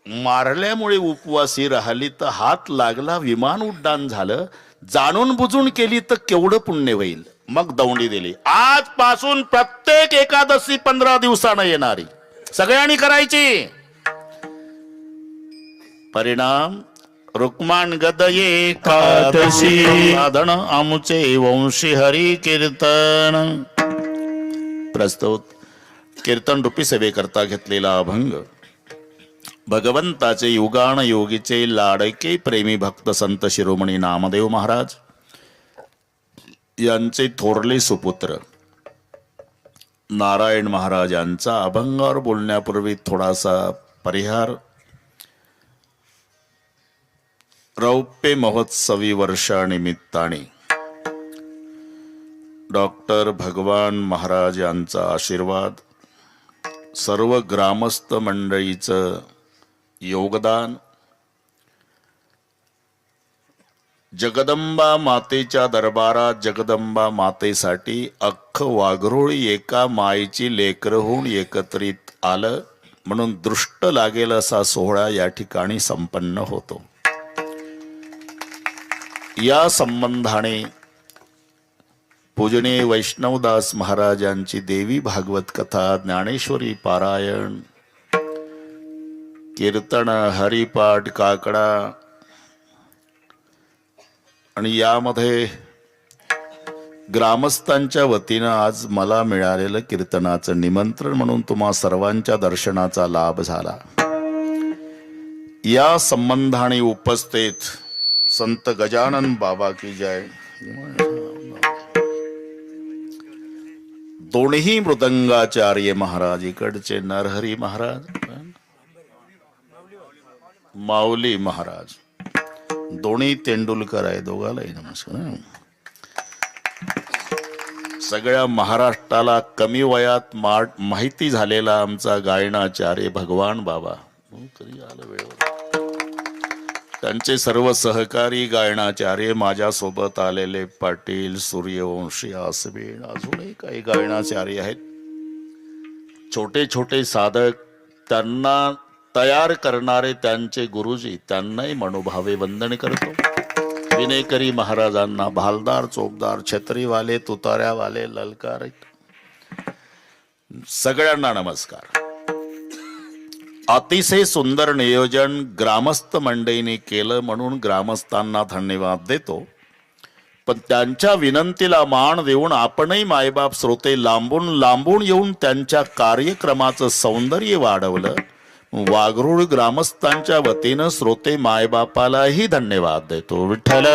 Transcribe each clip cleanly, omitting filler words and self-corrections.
मारल्यामुळे उपवासी राहिली तर हात लागला, विमान उड्डाण झालं, जाणून बुजून केली तर केवढं पुण्य होईल. मग दौंडी दिली. आजपासून प्रत्येक एकादशी 15 दिवसानं येणारी सगळ्यांनी करायची. परिणाम रुक्माण गदये एकादशी साधन आमुचे वंशी हरी कीर्तन. प्रस्तुत कीर्तन रूपी सेवेकरता घेतलेला अभंग भगवंताचे युगान योगीचे लाडके प्रेमी भक्त संत शिरोमणी नामदेव महाराज यांचे थोरले सुपुत्र नारायण महाराज यांचा अभंगावर बोलण्यापूर्वी थोडासा परिहार. रौप्य महोत्सवी वर्षानिमित्ताने डॉक्टर भगवान महाराज यांचा आशीर्वाद, सर्व ग्रामस्थ मंडळीचं योगदान, जगदंबा मातेच्या दरबारात जगदंबा मातेसाठी अख्खं वाघरोळी एका मायेची लेकरं होऊन एकत्रित आलं, म्हणून दृष्ट लागेल असा सोहळा या ठिकाणी संपन्न होतो. या संबंधाने पूजनीय वैष्णवदास महाराजांची देवी भागवत कथा, ज्ञानेश्वरी पारायण, कीर्तन, हरिपाठ, काकडा आणि यामध्ये ग्रामस्थांच्या वतीनं आज मला मिळालेलं कीर्तनाचं निमंत्रण म्हणून तुम्हा सर्वांच्या दर्शनाचा लाभ झाला. या संबंधाने उपस्थित संत गजानन बाबा की जय. दोन्ही मृदंगाचार्य महाराज, इकडचे नरहरी महाराज, माऊली महाराज, दोन्ही तेंडुलकर आहे, दोघालाही नमस्कार. सगळ्या महाराष्ट्राला कमी वयात माहिती झालेला आमचा गायनाचार्य भगवान बाबा, कधी आलं वेळेवर. त्यांचे सर्व सहकारी गायनाचार्य, माझ्यासोबत आलेले पाटील, सूर्यवंशी, आसबेन, अजूनही काही गायनाचार्य आहेत. छोटे छोटे साधक, त्यांना तयार करणारे त्यांचे गुरुजी, त्यांनाही मनोभावे वंदन करतो. विनेकरी महाराजांना, भालदार, चोपदार, छत्रीवाले, तुताऱ्यावाले, ललकार, सगळ्यांना नमस्कार. अतिशय सुंदर नियोजन ग्रामस्थ मंडळीने केलं म्हणून ग्रामस्थांना धन्यवाद देतो. पण त्यांच्या विनंतीला मान देऊन आपणही मायबाप श्रोते लांबून लांबून येऊन त्यांच्या कार्यक्रमाचं सौंदर्य वाढवलं. वाघरूळ ग्रामस्थांच्या वतीनं श्रोते मायबापालाही धन्यवाद देतो. विठ्ठल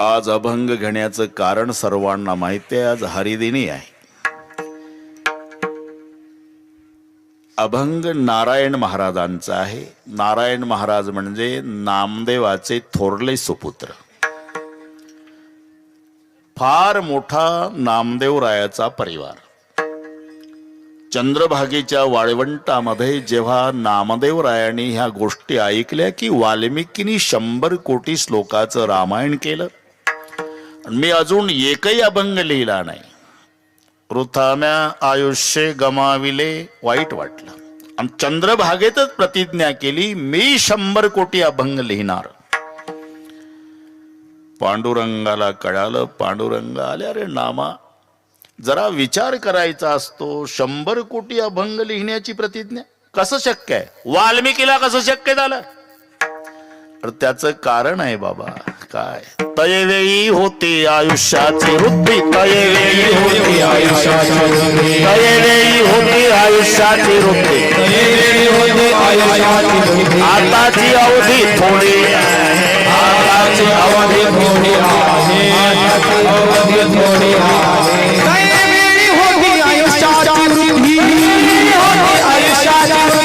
आज अभंग घेण्याचं कारण सर्वांना माहिती आहे. आज हरिदिनी आहे. अभंग नारायण महाराजांचा आहे. नारायण महाराज म्हणजे नामदेवाचे थोरले सुपुत्र. फार मोठा नामदेवरायाचा परिवार. चंद्रभागेच्या वाळवंटामध्ये जेव्हा नामदेवरायांनी ह्या गोष्टी ऐकल्या की वाल्मिकीनी 100 कोटी श्लोकाचं रामायण केलं, मी अजून एकही अभंग लिहिला नाही, वृथाम्या आयुष्य गमाविले, वाईट वाटलं. आणि चंद्रभागेतच प्रतिज्ञा केली, मी 100 कोटी अभंग लिहिणार. पांडुरंगाला कळालं. पांडुरंग आले, अरे नामा, जरा विचार करायचा असतो. 100 कोटी अभंग लिहिण्याची प्रतिज्ञा कसं शक्य आहे? वाल्मिकीला कसं शक्य झालं? तर त्याचं कारण आहे बाबा. काय? तयवेळी होती आयुष्याची वृत्ती, तयवेळी होती आयुष्याची वृत्ती, तयवेळी होती आयुष्याची वृत्ती, तयवेळी होती आयुष्याची वृत्ती. आताची अवधी थोडी आहे, आताची अवधी थोडी आहे, आताची अवधी थोडी आहे. तयवेळी होती आयुष्याची वृत्ती, होती आयुष्याची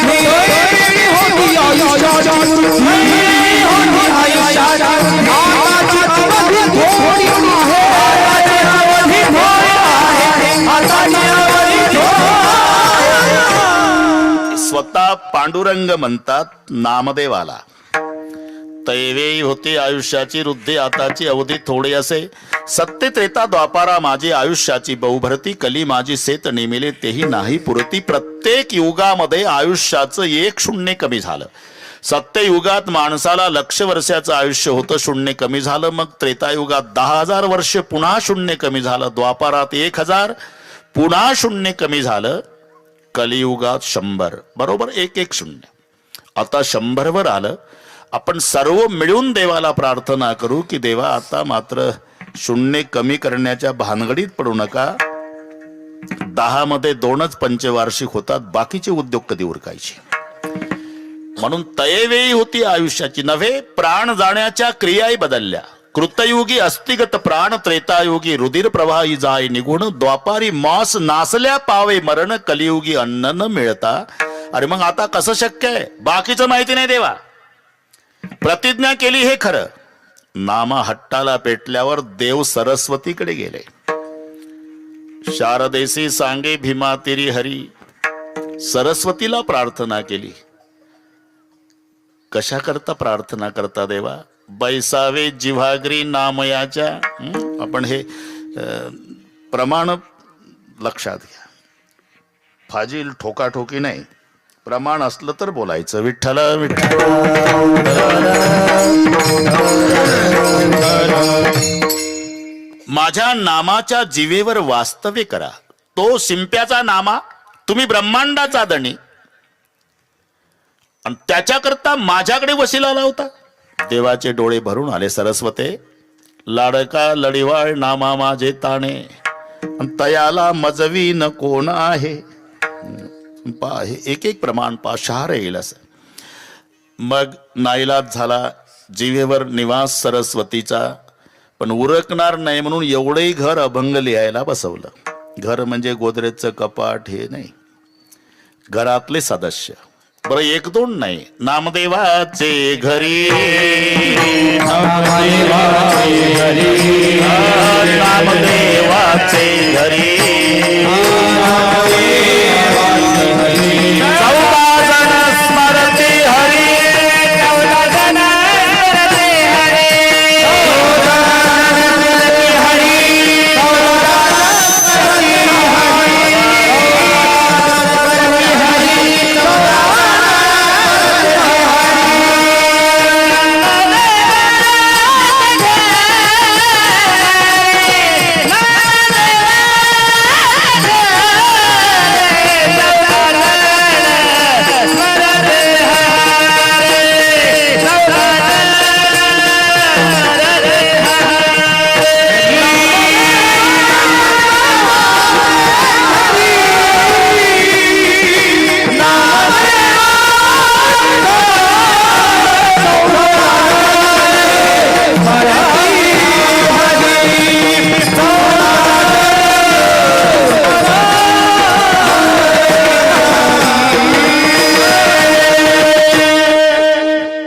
स्वतः पांडुरंग म्हणतात नामदेवाला, तैवेई होती आयुष्याची वृद्धी आताची अवधी थोडी असे, सत्य त्रेता द्वापारा माझी आयुष्याची बहुभरती, कली माझी सेत नेमिले तेही नाही पुरती. प्रत्येक युगामध्ये आयुष्याचं 1 शून्य कमी झालं. सत्ययुगात माणसाला 1,00,000 वर्षाचं आयुष्य होतं, शून्य कमी झालं. मग त्रेतायुगात 10,000 वर्ष पुन्हा शून्य कमी झालं. द्वापारात 1,000 पुन्हा शून्य कमी झालं. कलियुगात 100 बरोबर 1 शून्य. आता 100 वर आलं. आपण सर्व मिळून देवाला प्रार्थना करू की देवा आता मात्र शून्य कमी करण्याच्या भानगडीत पडू नका. 10 मध्ये 2च पंचवार्षिक होतात, बाकीचे उद्योग कधी उरकायचे. म्हणून तयवेळी होती आयुष्याची नव्हे, प्राण जाण्याच्या क्रियाही बदलल्या. कृतयुगी अस्थिगत प्राण, त्रेतायुगी रुधिर प्रवाही जाय निगुण, द्वापारी मांस नासल्या पावे मरण, कलियुगी अन्न न मिळता. अरे मग आता कसं शक्य आहे? बाकीचं माहिती नाही देवा. प्रतिज्ञा केली हे खरं, नामा हट्टाला पेटल्यावर देव सरस्वतीकडे गेले. शारदेसी सांगे भीमा तिरी हरी, सरस्वतीला प्रार्थना केली. कशा करता प्रार्थना करता देवा? बैसावे जिव्हाग्री नामयाच्या. आपण हे प्रमाण लक्षात घ्या. फाजील ठोकाठोकी नाही, प्रमाण असलं तर बोलायचं. विठ्ठल विठ्ठल. माझ्या नामाच्या जीवेवर वास्तव्य करा. तो शिंप्याचा नामा, तुम्ही ब्रह्मांडाचा धणी, आणि त्याच्याकरता माझ्याकडे वशिला लावता. देवाचे डोळे भरून आले. सरस्वते, लाडका लढिवाळ नामा माझे ताणे, तयाला मजवी न कोण आहे. पा हे एक प्रमाण पा शहार येईल असं. मग नाईलाज झाला, जिवेवर निवास सरस्वतीचा, पण उरकणार नाही म्हणून एवढंही घर अभंग लिहायला बसवलं. घर म्हणजे गोदरेजचं कपाट हे नाही, घरातले सदस्य. बरं 1-2 नाही, नामदेवाचे घरी, नामदेवाचे घरी, नामदेवाचे घरी,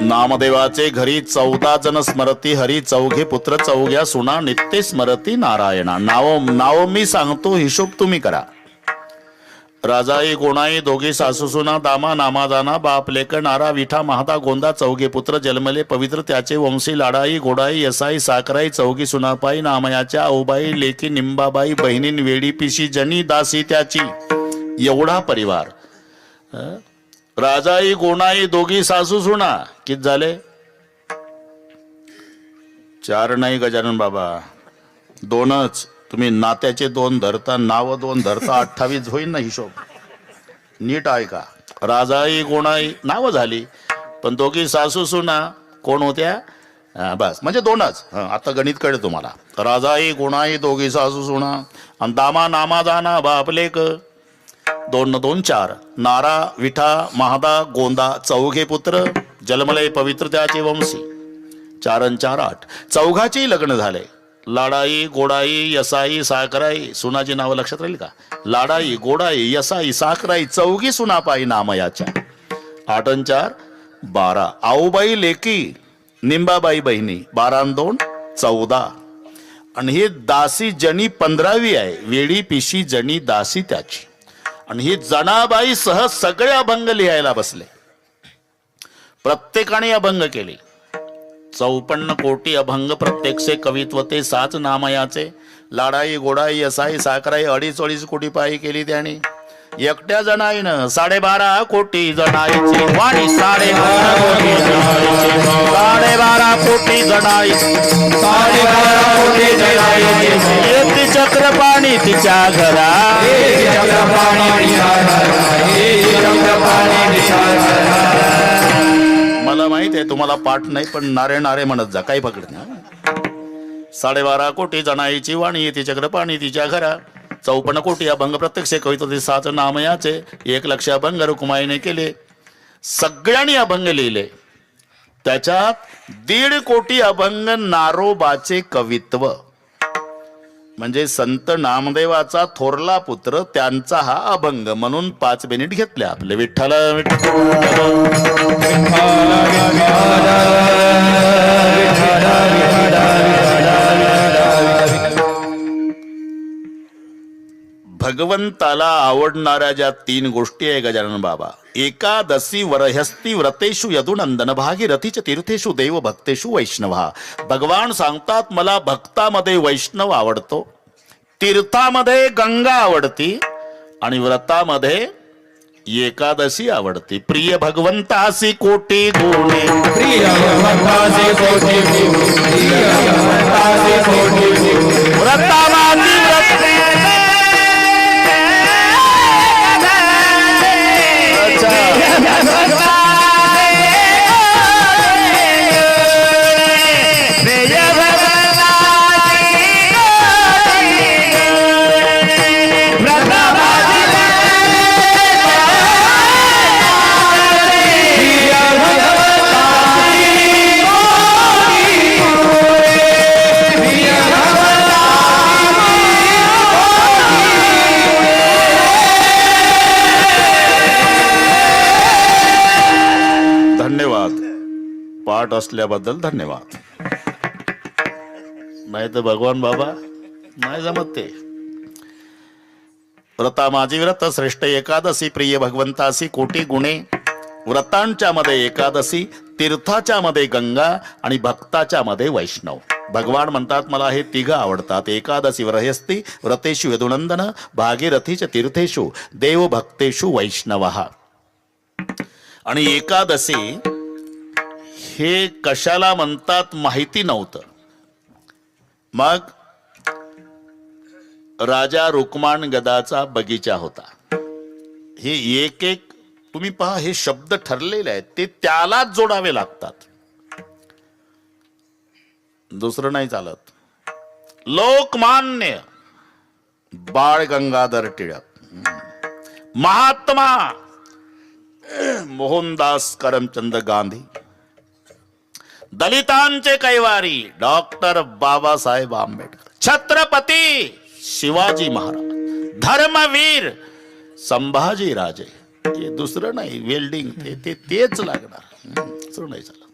नामदेवाचे घरी 14 जण स्मरती हरी, चौघे पुत्र चौघ्या सुना नित्य स्मरती नारायणा. नाव मी सांगतो, हिशोब तुम्ही करा. राजाई गोणाई दोघी सासूसुना, दामा नामा जाना, बाप लेक नारा विठा महाता गोंदा, चौघे पुत्र जन्मले पवित्र त्याचे वंशी, लाडाई गोडाई यसाई साकराई, चौघी सुनापाई नामयाच्या, औबाई लेकी निंबाबाई, बहिणीन वेडी पिशी जनी दासी त्याची. एवढा परिवार. राजाई गोणाई दोघी सासू सुना, किती झाले? 4 नाही गजानन बाबा, 2च. तुम्ही नात्याचे 2 धरता, नाव 2 धरता, 28 होईल ना हिशोब. नीट ऐका. राजाई गोणाई नाव झाली, पण दोघी सासू सुना कोण होत्या? बस म्हणजे 2च. आता गणित कळेल तुम्हाला. राजाई गोणाई दोघी सासू सुना, आणि दामा नामा जाना बापलेक, 2 न 2 4. नारा विठा महादा गोंदा, चौघे पुत्र जन्मले पवित्र त्याचे वंशी, 4 न 4 8. चौघाची लग्न झाले. लाडाई गोडाई यसाई साकराई. सुनाची नावं लक्षात राहील का? लाडाई गोडाई यसाई साकराई, चौघी सुनापाई नामयाच्या. 8 न 4. 12, आऊबाई लेकी निंबाबाई बहिणी 12 आणि 2 14, आणि ही दासी जनी 15वी आहे, वेडी पिशी जनी दासी त्याची. आणि ही जनाबाई सह सगळे अभंग लिहायला बसले. प्रत्येकाने अभंग केले. 54 कोटी अभंग प्रत्येकसे कवित्व ते 7 नामयाचे. लाडाई गोडाई असाई साखराई 2.5 कोटी पायी केली त्याने. एकट्या जणाईनं 12.5 कोटी जणाईची वाणी. 12.5 कोटी जणाई 12.5 कोटी जणाईची. येते चक्रपाणी तिच्या घरा. मला माहित आहे तुम्हाला पाठ नाही, पण नारे नारे म्हणत जा, काही पकडत नाही. 12.5 कोटी जणाईची वाणी येते चक्रपाणी तिच्या घरा. 54 कोटी अभंग प्रत्यक्ष कवित्व ते 7 नामयाचे. 1 लक्ष अभंग रुक्माईने केले. सगळ्यांनी अभंग लिहिले. त्याच्यात 1.5 कोटी अभंग नारोबाचे कवित्व, म्हणजे संत नामदेवाचा थोरला पुत्र त्यांचा हा अभंग. म्हणून 5 मिनिट घेतले आपले. विठ्ठल भगवंताला आवडणाऱ्या ज्या 3 गोष्टी आहे गजानन बाबा. एकादशी वरहस्ती व्रतेषु यदुनंदन भागीरथीच तीर्थेषु देव भक्तेषु वैष्णवा. भगवान सांगतात मला भक्तामध्ये वैष्णव आवडतो, तीर्थामध्ये गंगा आवडती, आणि व्रतामध्ये एकादशी आवडती. प्रिय भगवंतासी कोटी गुणे. प्रिय भगवंतासी कोटी गुणे. व्रतावादी व्रते पाठ असल्याबद्दल धन्यवाद. नाही तर भगवान बाबा नाही जमत ते. व्रता माझी व्रत श्रेष्ठ एकादशी. प्रिय भगवंतासी कोटी गुणे. व्रतांच्या मध्ये एकादशी, तीर्थाच्या मध्ये गंगा, आणि भक्ताच्या मध्ये वैष्णव. भगवान म्हणतात मला हे 3 आवडतात. एकादशी वरहस्ती व्रतेषु यदुनंदन भागीरथीच तीर्थेषु देव भक्तेषु वैष्णवः. आणि एकादशी हे कशाला म्हणतात माहिती नव्हतं. मग राजा रुक्माण गदाचा बगीचा होता. हे एक तुम्ही पहा, हे शब्द ठरलेले आहेत, ते त्यालाच जोडावे लागतात, दुसरं नाही चालत. लोकमान्य बाळ गंगाधर टिळक, महात्मा मोहनदास करमचंद गांधी, दलितांचे कैवारी डॉक्टर बाबासाहेब आंबेडकर, छत्रपती शिवाजी महाराज, धर्मवीर संभाजी राजे. हे दुसरं नाही, वेल्डिंग तेच लागणार, दुसरं नाही चालत.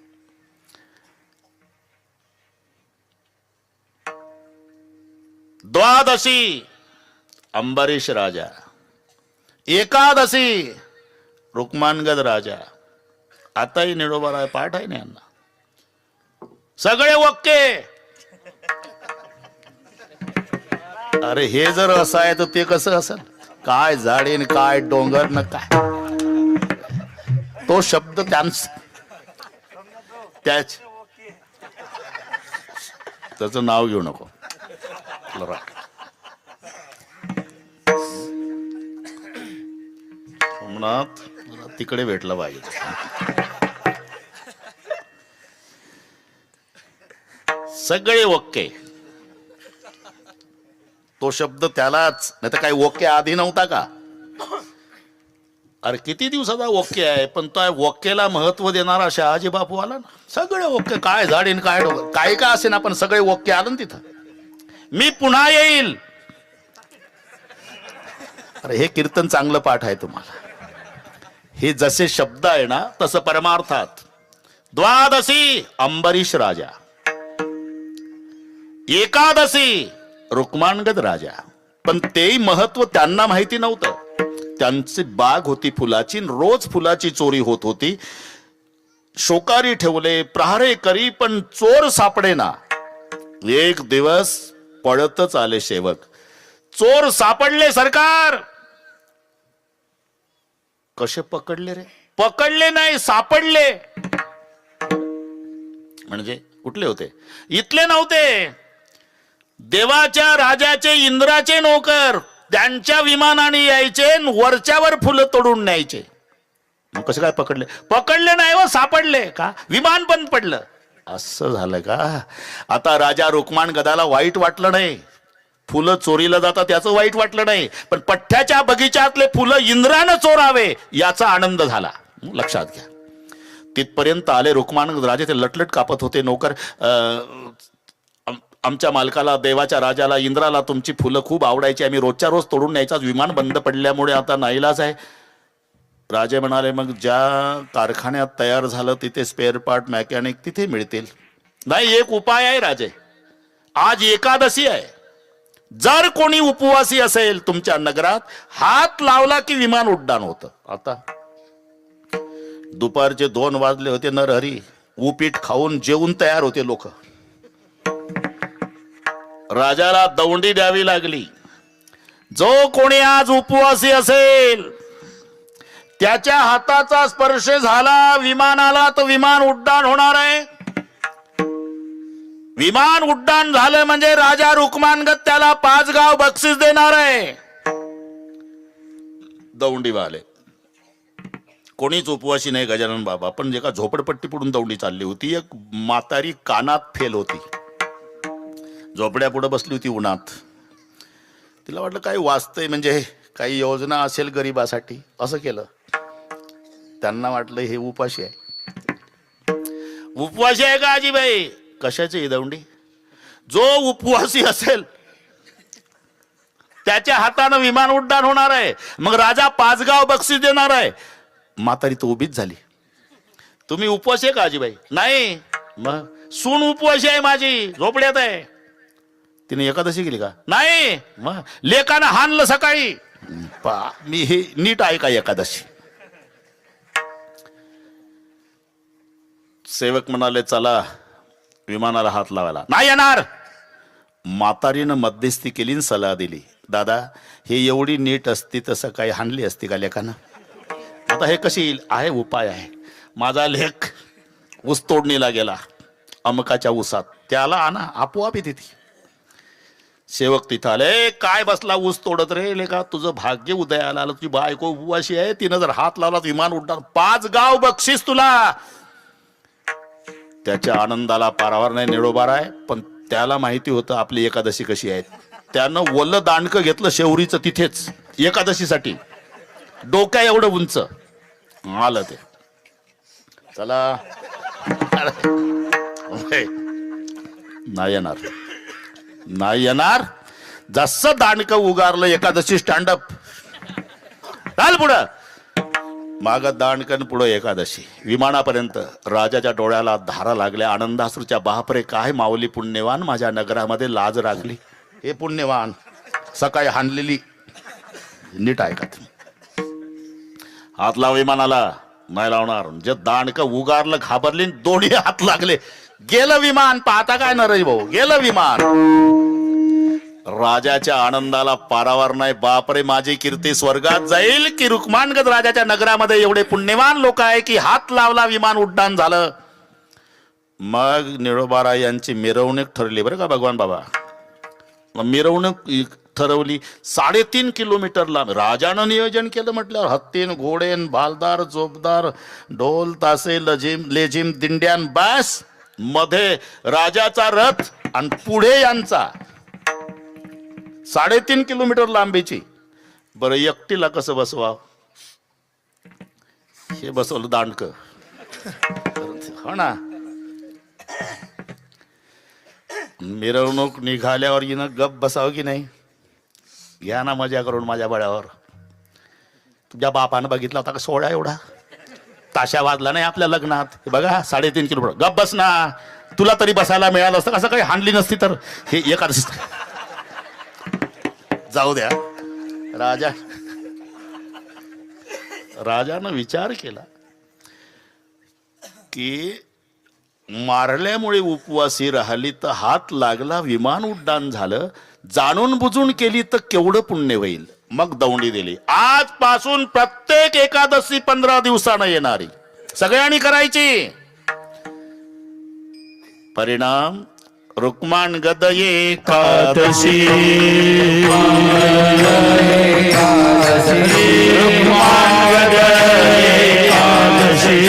द्वादशी अंबरीश राजा, एकादशी रुक्मानगद राजा. आताही निडोबा पाठ आहे ना यांना, सगळे ओके. अरे हे जर असं आहे तर ते कसं असेल? काय झाडे काय डोंगर न काय, तो शब्द त्याच त्याचं नाव घेऊ नको. सोमनाथ तिकडे भेटला पाहिजे. सगळे ओके, तो शब्द त्यालाच, नाही तर काही ओके आधी नव्हता का? अरे किती दिवसाचा ओके आहे, पण तो ओकेला महत्व देणारा शहाजी बापू आला ना. सगळे ओके, काय झाडीन काय डोंगर काय का असे ना, पण सगळे ओके आलं ना तिथं. मी पुन्हा येईल. अरे हे कीर्तन चांगलं पाठ आहे तुम्हाला. हे जसे शब्द आहे ना तसं परमार्थात. द्वादशी अंबरीश राजा, एकादशी रुक्मांगद राजा. पण तेही महत्व त्यांना माहिती नव्हतं. त्यांची बाग होती फुलाची, रोज फुलाची चोरी होत होती. शोकारी ठेवले, प्रहारे करी, पण चोर सापडे ना. एक दिवस पळतच आले सेवक. चोर सापडले सरकार. कसे पकडले रे? पकडले नाही, सापडले. म्हणजे कुठले होते? इथले नव्हते. देवाच्या राजाचे, इंद्राचे नोकर. त्यांच्या विमानाने यायचे, वरच्यावर फुलं तोडून न्यायचे. मग कसं काय पकडले? पकडले नाही व सापडले. का? विमान बंद पडलं. असं झालं का? आता राजा रुक्माण गदाला वाईट वाटलं नाही. फुलं चोरीला जातात त्याचं वाईट वाटलं नाही, पण पठ्ठ्याच्या बगीच्यातले फुलं इंद्रानं चोरावे याचा आनंद झाला. लक्षात घ्या. तिथपर्यंत आले रुक्माण राजे. ते लटलट कापत होते. नोकर, आमच्या मालकाला, देवाच्या राजाला, इंद्राला तुमची फुलं खूप आवडायची, आम्ही रोजच्या रोज तोडून न्यायचा. विमान बंद पडल्यामुळे आता नाईलाज आहे. राजे म्हणाले, मग ज्या कारखान्यात तयार झालं तिथे स्पेअर पार्ट, मेकॅनिक तिथे मिळतील. नाही, एक उपाय आहे राजे. आज एकादशी आहे. जर कोणी उपवासी असेल तुमच्या नगरात, हात लावला की विमान उड्डाण होतं. आता दुपारचे 2 वाजले होते. नरहरी उपीट खाऊन जेवून तयार होते लोक. राजाला दौंडी द्यावी लागली. जो कोणी आज उपवासी असेल त्याच्या हाताचा स्पर्श झाला विमानाला तर विमान उड्डाण होणार आहे. विमान उड्डाण झालं म्हणजे राजा रुक्मांगद त्याला 5 गाव बक्षीस देणार आहे. दौंडीवाले कोणीच उपवासी नाही गजानन बाबा, पण जे का झोपडपट्टी पडून दौंडी चालली होती. एक म्हातारी कानात फेल होती, झोपड्या पुढे बसली होती उन्हात. तिला वाटलं काही वाचतंय, म्हणजे काही योजना असेल गरिबासाठी. असं केलं. त्यांना वाटलं हे उपाशी आहे. उपवासी आहे का आजीबाई? कशाची ही दौंडी? जो उपवासी असेल त्याच्या हातानं विमान उड्डाण होणार आहे. मग राजा 5 गाव बक्षीस देणार आहे. म्हातारी तर उभीच झाली. तुम्ही उपवासी आहे का आजीबाई? नाही. मग सून उपवासी आहे माझी, झोपड्यात आहे. तिने एकादशी केली का? नाही. मग लेकानं हाणलं सकाळी. मी हे नीट आहे का एकादशी? सेवक म्हणाले, चला विमानाला हात लावायला. नाही येणार. म्हातारीनं मध्यस्थी केली आणि सल्ला दिली, दादा हे एवढी नीट असती तर सकाळी हाणली असती का लेकानं? आता हे कशी येईल? आहे उपाय आहे. माझा लेख ऊस तोडणीला गेला अमकाच्या ऊसात, त्याला आणा, आपोआप येते ती. सेवक तिथं आले. काय बसला ऊस तोडत रे लेका? तुझं भाग्य उदयाला आलं. तुझी बायको उपवाशी आहे, तिनं जर हात लावला विमान उड्डाण. 5 गाव बक्षीस तुला. त्याच्या आनंदाला पारावार नाही, निरोबार आहे. पण त्याला माहिती होतं आपली एकादशी कशी आहे. त्यानं वल्ल दांडकं घेतलं शेवरीचं तिथेच एकादशीसाठी, डोक्या एवढं उंच आलं ते. चला नाही येणार, नाही येणार. जसं दांडकं उगारलं एकादशी स्टँडअप, चाल पुढं. माग दांडकन पुढं एकादशी. विमानापर्यंत राजाच्या डोळ्याला धारा लागल्या आनंदाश्रूच्या. बापरे, काय माऊली पुण्यवान, माझ्या नगरामध्ये लाज राखली. हे पुण्यवान सकाळी हाणलेली. नीट ऐका. हात लाव विमानाला. नाही लावणार. जे दांडकं उगारलं, घाबरली, दोन्ही हात लागले. गेलं विमान. पाहता काय नरई भाऊ, गेलं विमान. राजाच्या आनंदाला पारावार नाही. बापरे, माझी कीर्ती स्वर्गात जाईल की रुक्मांगद राजाच्या नगरामध्ये एवढे पुण्यवान लोक आहे की हात लावला विमान उड्डाण झालं. मग निळोबाराय यांची मिरवणूक ठरली बरं का भगवान बाबा. मिरवणूक ठरवली 3.5 किलोमीटर लांब. राजानं नियोजन केलं म्हटल्यावर हत्तीन, घोडेन, भालदार, जोबदार, ढोल, तासे, लेझिम, दिंड्यान, बस. मध्ये राजाचा रथ आणि पुढे यांचा. 3.5 किलोमीटर लांबीची. बरं, एकटीला कसं बसवा? हे बसवलं दांडकं. हो ना. मिरवणूक निघाल्यावर हिनं गप बसावं की नाही? घ्या ना मजा करून माझ्या बळावर. तुझ्या बापानं बघितला होता का सोहळा एवढा? ताशा वाजला नाही आपल्या लग्नात. हे बघा 3.5 किलो. गप बस ना, तुला तरी बसायला मिळालं असतं. कसं काही हाणली नसती तर. हे एकादशी जाऊ द्या. राजानं विचार केला की मारल्यामुळे उपवासी राहिली तर हात लागला, विमान उड्डाण झालं, जाणून बुजून केली तर केवढं पुण्य होईल. मग दौंडी दिली. आजपासून प्रत्येक एकादशी 15 दिवसानं येणारी सगळ्यांनी करायची. परिणाम रुक्माण गद एकादशी. रुक्माण गद एकादशी.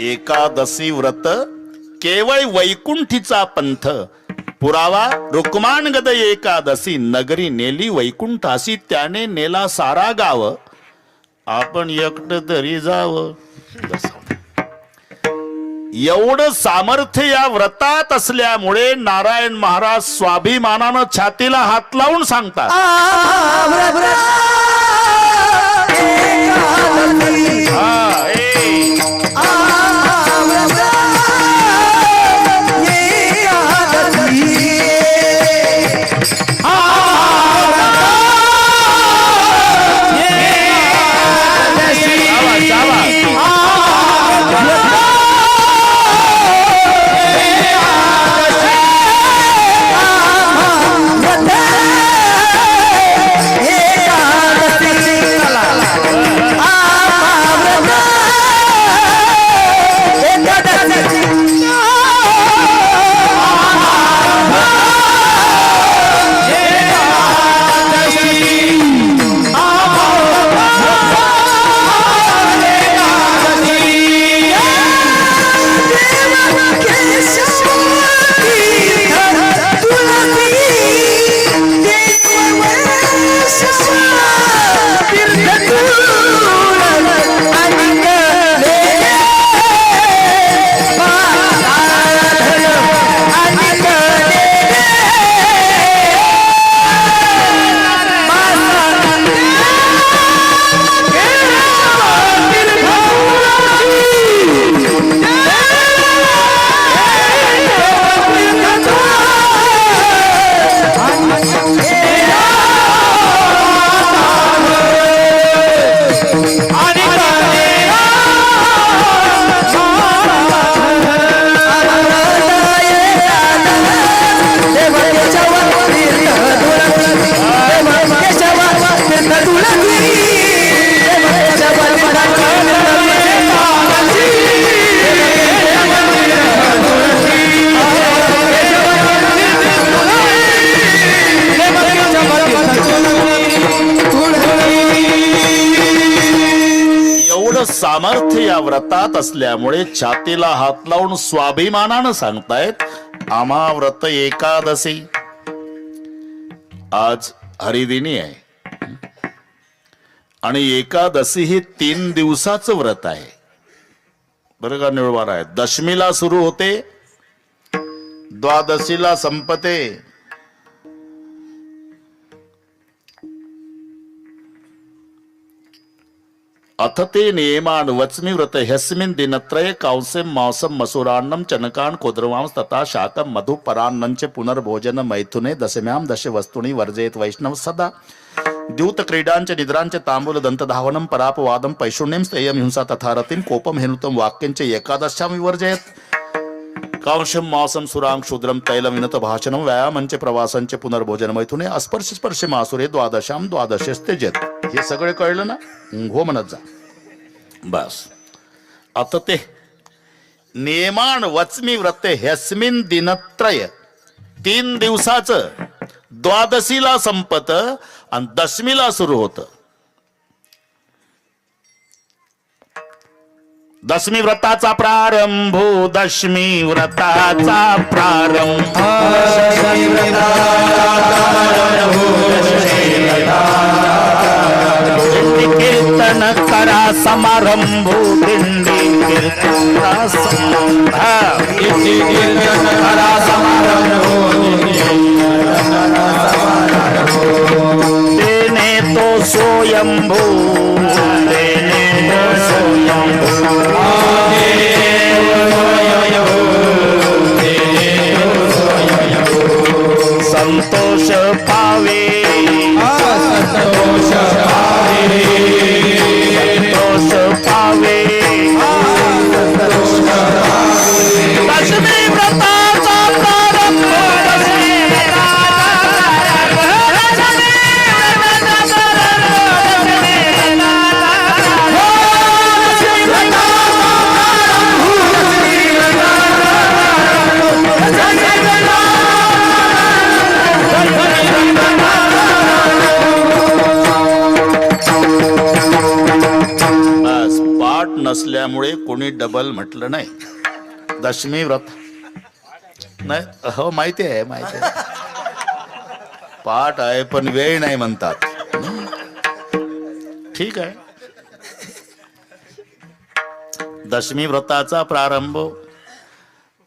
एकादशी व्रत केवळ वैकुंठीचा पंथ. पुरावा रुक्माण गद एकादशी. नगरी नेली वैकुंठासी, त्याने नेला सारा गाव. आपण एकट तरी जावं. एवढं सामर्थ्य या व्रतात असल्यामुळे नारायण महाराज स्वाभिमानानं छातीला हात लावून सांगतात, सामर्थ्य या व्रतात असल्यामुळे छातीला हात लावून स्वाभिमानानं सांगतायत, आम्हा व्रत एकादशी. आज हरिदिनी आहे आणि एकादशी ही 3 दिवसाचं व्रत आहे. बरं का, निळवार आहे. दशमीला सुरू होते, द्वादशीला संपते. अथ ते नियमान वच्मि व्रत ह्यस्मिन् दिनत्रये कांस्यं मांसं मसूरान्नं चनकान् कोद्रवांस तथा शाकं मधु परान्नंच पुनर्भोजन मैथुने दशम्यां दश वस्तूनि वर्जयेत वैष्णव सदा द्यूत क्रीडांच निद्रांच तांबूल दंतधावनं परापवादं पैशून्यं स्थेयं हिंसा तथा रतिं कोपम हेनुतं वाक्यंच एकादशां विवर्जयेत कांशं मांसं सुरां क्षुद्रं तैलं विनत भाषणं व्यायामंच प्रवासंच पुनर्भोजन मैथुने अस्पर्श स्पर्श मासुरे द्वादशां द्वादशस्त्यजेत. हे सगळे कळलं ना? हो म्हणत जा बस. आता ते नियमान वच्मी व्रत ह्यस्मिन दिनत्रय 3 दिवसाचं द्वादशीला संपत आणि दशमीला सुरू होतं. दशमी व्रताचा प्रारंभ दशमी व्रताचा प्रारंभ कीर्तन करा समारंभ दिंडी कीर्तन करा समारंभ देने तो स्वयंभू देने तो स्वयंभू संतोष पावे संतोष पावे संतोष पावे दशमी व्रताचा प्रारंभ नसल्यामुळे कोणी डबल म्हटलं नाही. दशमी व्रत नाही हो माहिती आहे पाठ आहे पण वेळ नाही म्हणतात. ठीक आहे. दशमी व्रताचा प्रारंभ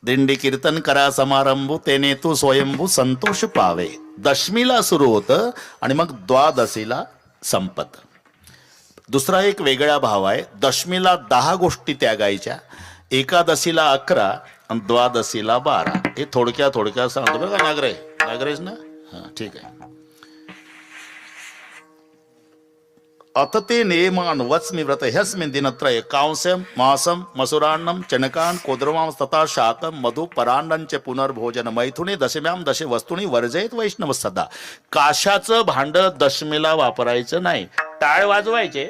दिंडी कीर्तन करा समारंभ तेने तू स्वयंभू संतोष पावे दशमीला सुरू होतं आणि मग द्वादशीला संपत. दुसरा एक वेगळा भाव आहे. दशमीला 10 गोष्टी त्यागायच्या, एकादशीला 11 आणि द्वादशीला 12. हे थोडक्यात सांगतो बघा. नागरेश ना? हा ठीक आहे. अथ ते नियमान वच्मि व्रत ह्यस्मिन् दिनत्रये कांस्यं मांसं मसूरान्नं चणकान् कोद्रवांस तथा शाकं मधु परान्नंच पुनर्भोजन मैथुने दशम्यां दश वस्तूनि वर्जयेत वैष्णव सदा. काशाचं भांड दशमीला वापरायचं नाही. टाळ वाजवायचे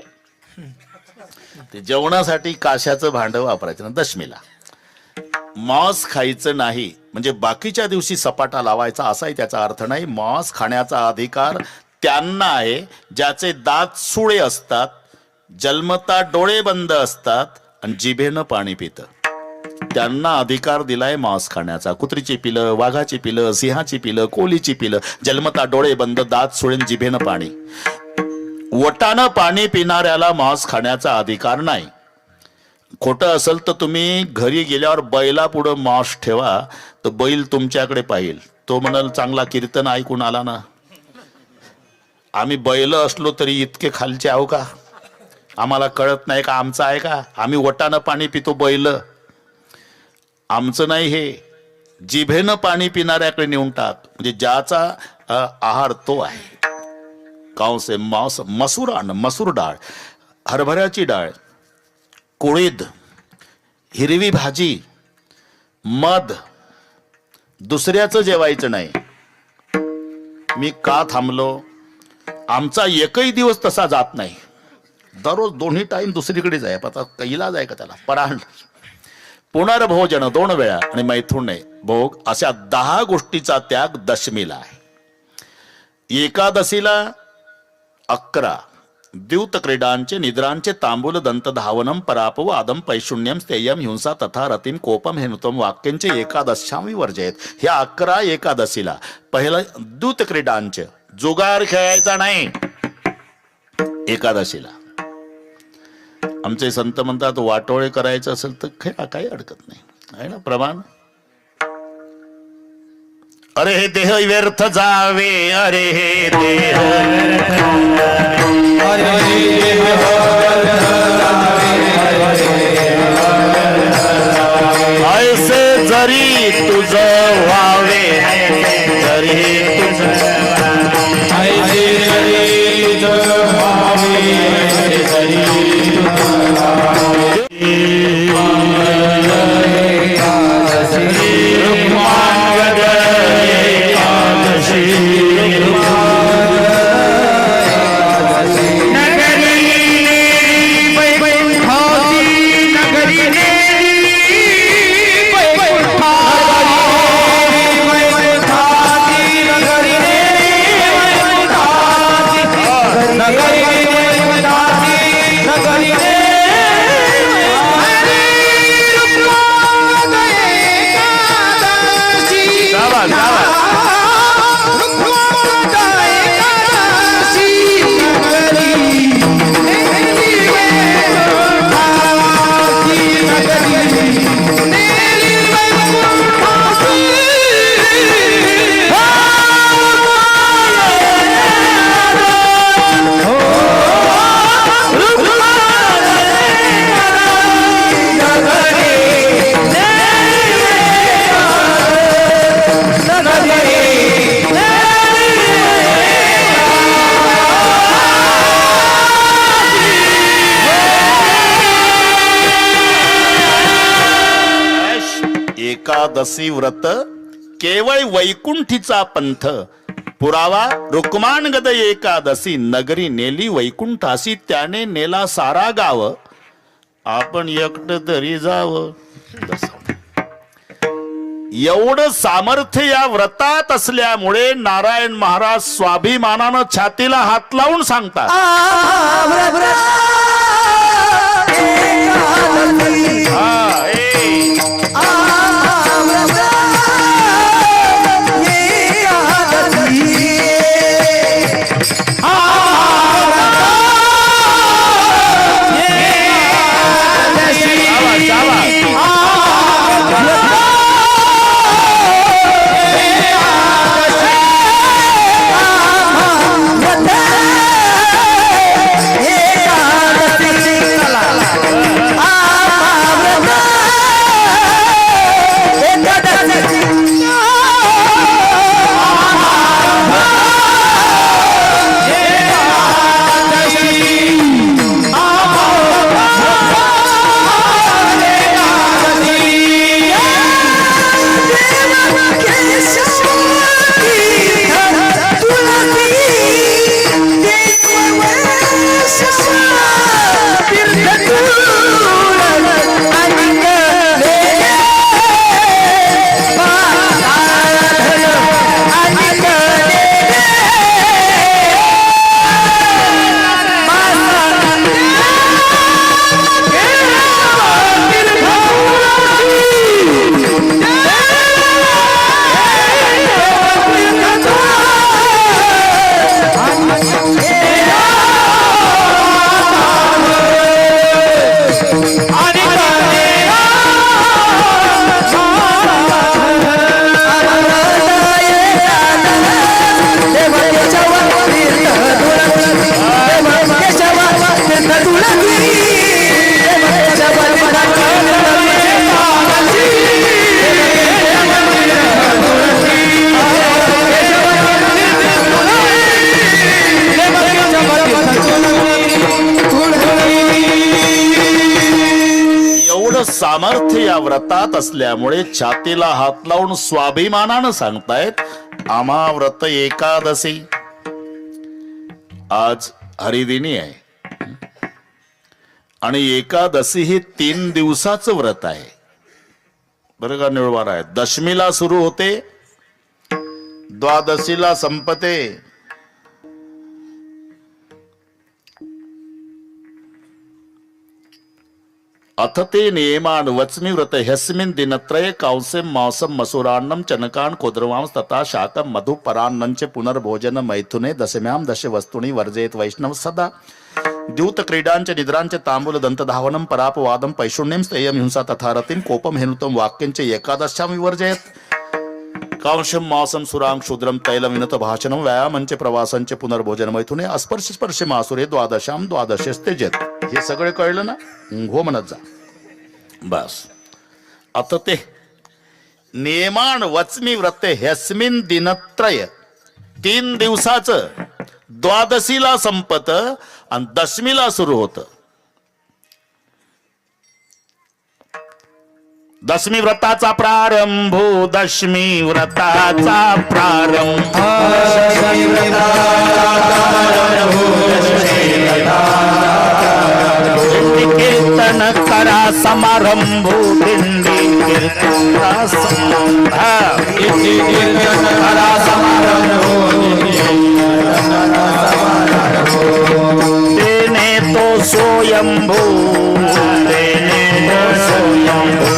ते जेवणासाठी काशाचं भांड वापरायचं ना दशमीला. मांस खायचं नाही म्हणजे बाकीच्या दिवशी सपाटा लावायचा असाही त्याचा अर्थ नाही. मांस खाण्याचा अधिकार त्यांना आहे ज्याचे दात सुळे असतात, जन्मता डोळे बंद असतात आणि जिभेनं पाणी पितं. त्यांना अधिकार दिलाय मांस खाण्याचा. कुत्रीची पिलं, वाघाची पिलं, सिंहाची पिलं, कोलीची पिलं, जन्मता डोळे बंद, दात सुळेन, जिभेनं पाणी. वटानं पाणी पिणाऱ्याला मांस खाण्याचा अधिकार नाही. खोटं असेल तर तुम्ही घरी गेल्यावर बैला पुढं मांस ठेवा तर बैल तुमच्याकडे पाहिल. तो म्हणाल चांगला कीर्तन ऐकून आला ना. आम्ही बैल असलो तरी इतके खालचे आहो का? आम्हाला कळत नाही का आमचं आहे का? आम्ही वटानं पाणी पितो बैल. आमचं नाही हे. जिभेनं पाणी पिणाऱ्याकडे नेऊन टाक म्हणजे ज्याचा आहार तो आहे. कांसे मांस मसूरान मसूर डाळ, हरभऱ्याची डाळ, कुळीद, हिरवी भाजी, मध. दुसऱ्याचं जेवायचं नाही. मी का थांबलो? आमचा एकही दिवस तसा जात नाही. दररोज दोन्ही टाइम दुसरीकडे जाय. आता कैला जाय का त्याला? परांड, पुनर्भोजन 2 वेळा आणि मैथुने भोग अशा 10 गोष्टीचा त्याग दशमीला आहे. एकादशीला 11 द्यूत क्रीडांचे निद्रांचे तांबूल दंतधावनम परापवादम पैशून्यम स्थेयम हिंसा तथा रतिम कोपम हेनुतम वाक्यांचे एकादशांवी वर्जयेत. ह्या 11 एकादशीला. पहिलं द्यूत क्रीडांचे जुगार खेळायचा नाही एकादशीला. आमचे संत म्हणतात वाटोळे करायचं असेल तर खेळा, काही अडकत नाही आहे ना. प्रमाण अरे हे देह व्यर्थ जावे, अरे हे देह एकादशी व्रत केवळ वैकुंठीचा पंथ. पुरावा रुक्माण गद एकादशी नगरी नेली वैकुंठासी, त्याने नेला सारा गाव. आपण एकटं तरी जावं. एवढं सामर्थ्य या व्रतात असल्यामुळे नारायण महाराज स्वाभिमानानं छातीला हात लावून सांगतात, सामर्थ्य या व्रतात असल्यामुळे छातीला हात लावून स्वाभिमानानं सांगतायत, आम्हा व्रत एकादशी. आज हरिदिनी आहे आणि एकादशी ही 3 दिवसाचं व्रत आहे. बरं का, निळवार आहे. दशमीला सुरू होते, द्वादशीला संपते. अथ ते नियमान वच्मि व्रत ह्यस्मिन् दिनत्रये कांस्यं मांसं मसूरान्नं चनकान् कुद्रवांस तथा शाकं मधुपरान्नं च पुनर्भोजन मैथुने दशम्यां दश वस्तूनि वर्जयेत् वैष्णव सदा. द्यूत क्रीडांच निद्रांच तांबूल दंतधावनं परापवादं पैशुण्यं स्थेयं हिंसा तथा रतिं कोपं हेनुतं वाक्यंच एकादश्यां विवर्जयेत्. कांशं मांसं सुरां क्षुद्रं तैलं विनत भाषणं व्यायामंच प्रवासंच पुनर्भोजन मैथुने अस्पर्श स्पर्श मासुरे द्वादशां द्वादशस्त्यजेत. हे सगळे कळलं ना? हो म्हणत जा बस. आता ते नियमान वच्मि व्रत ह्यस्मिन् दिनत्रय 3 दिवसाचं, द्वादशीला संपत आणि दशमीला सुरू होत. दशमी व्रताचा प्रारंभ, दशमी व्रताचा प्रारंभ, कीर्तन करा समारंभ, दिंडी कीर्तन करा समारंभ, देने तो स्वयंभू, देने तो स्वयंभू,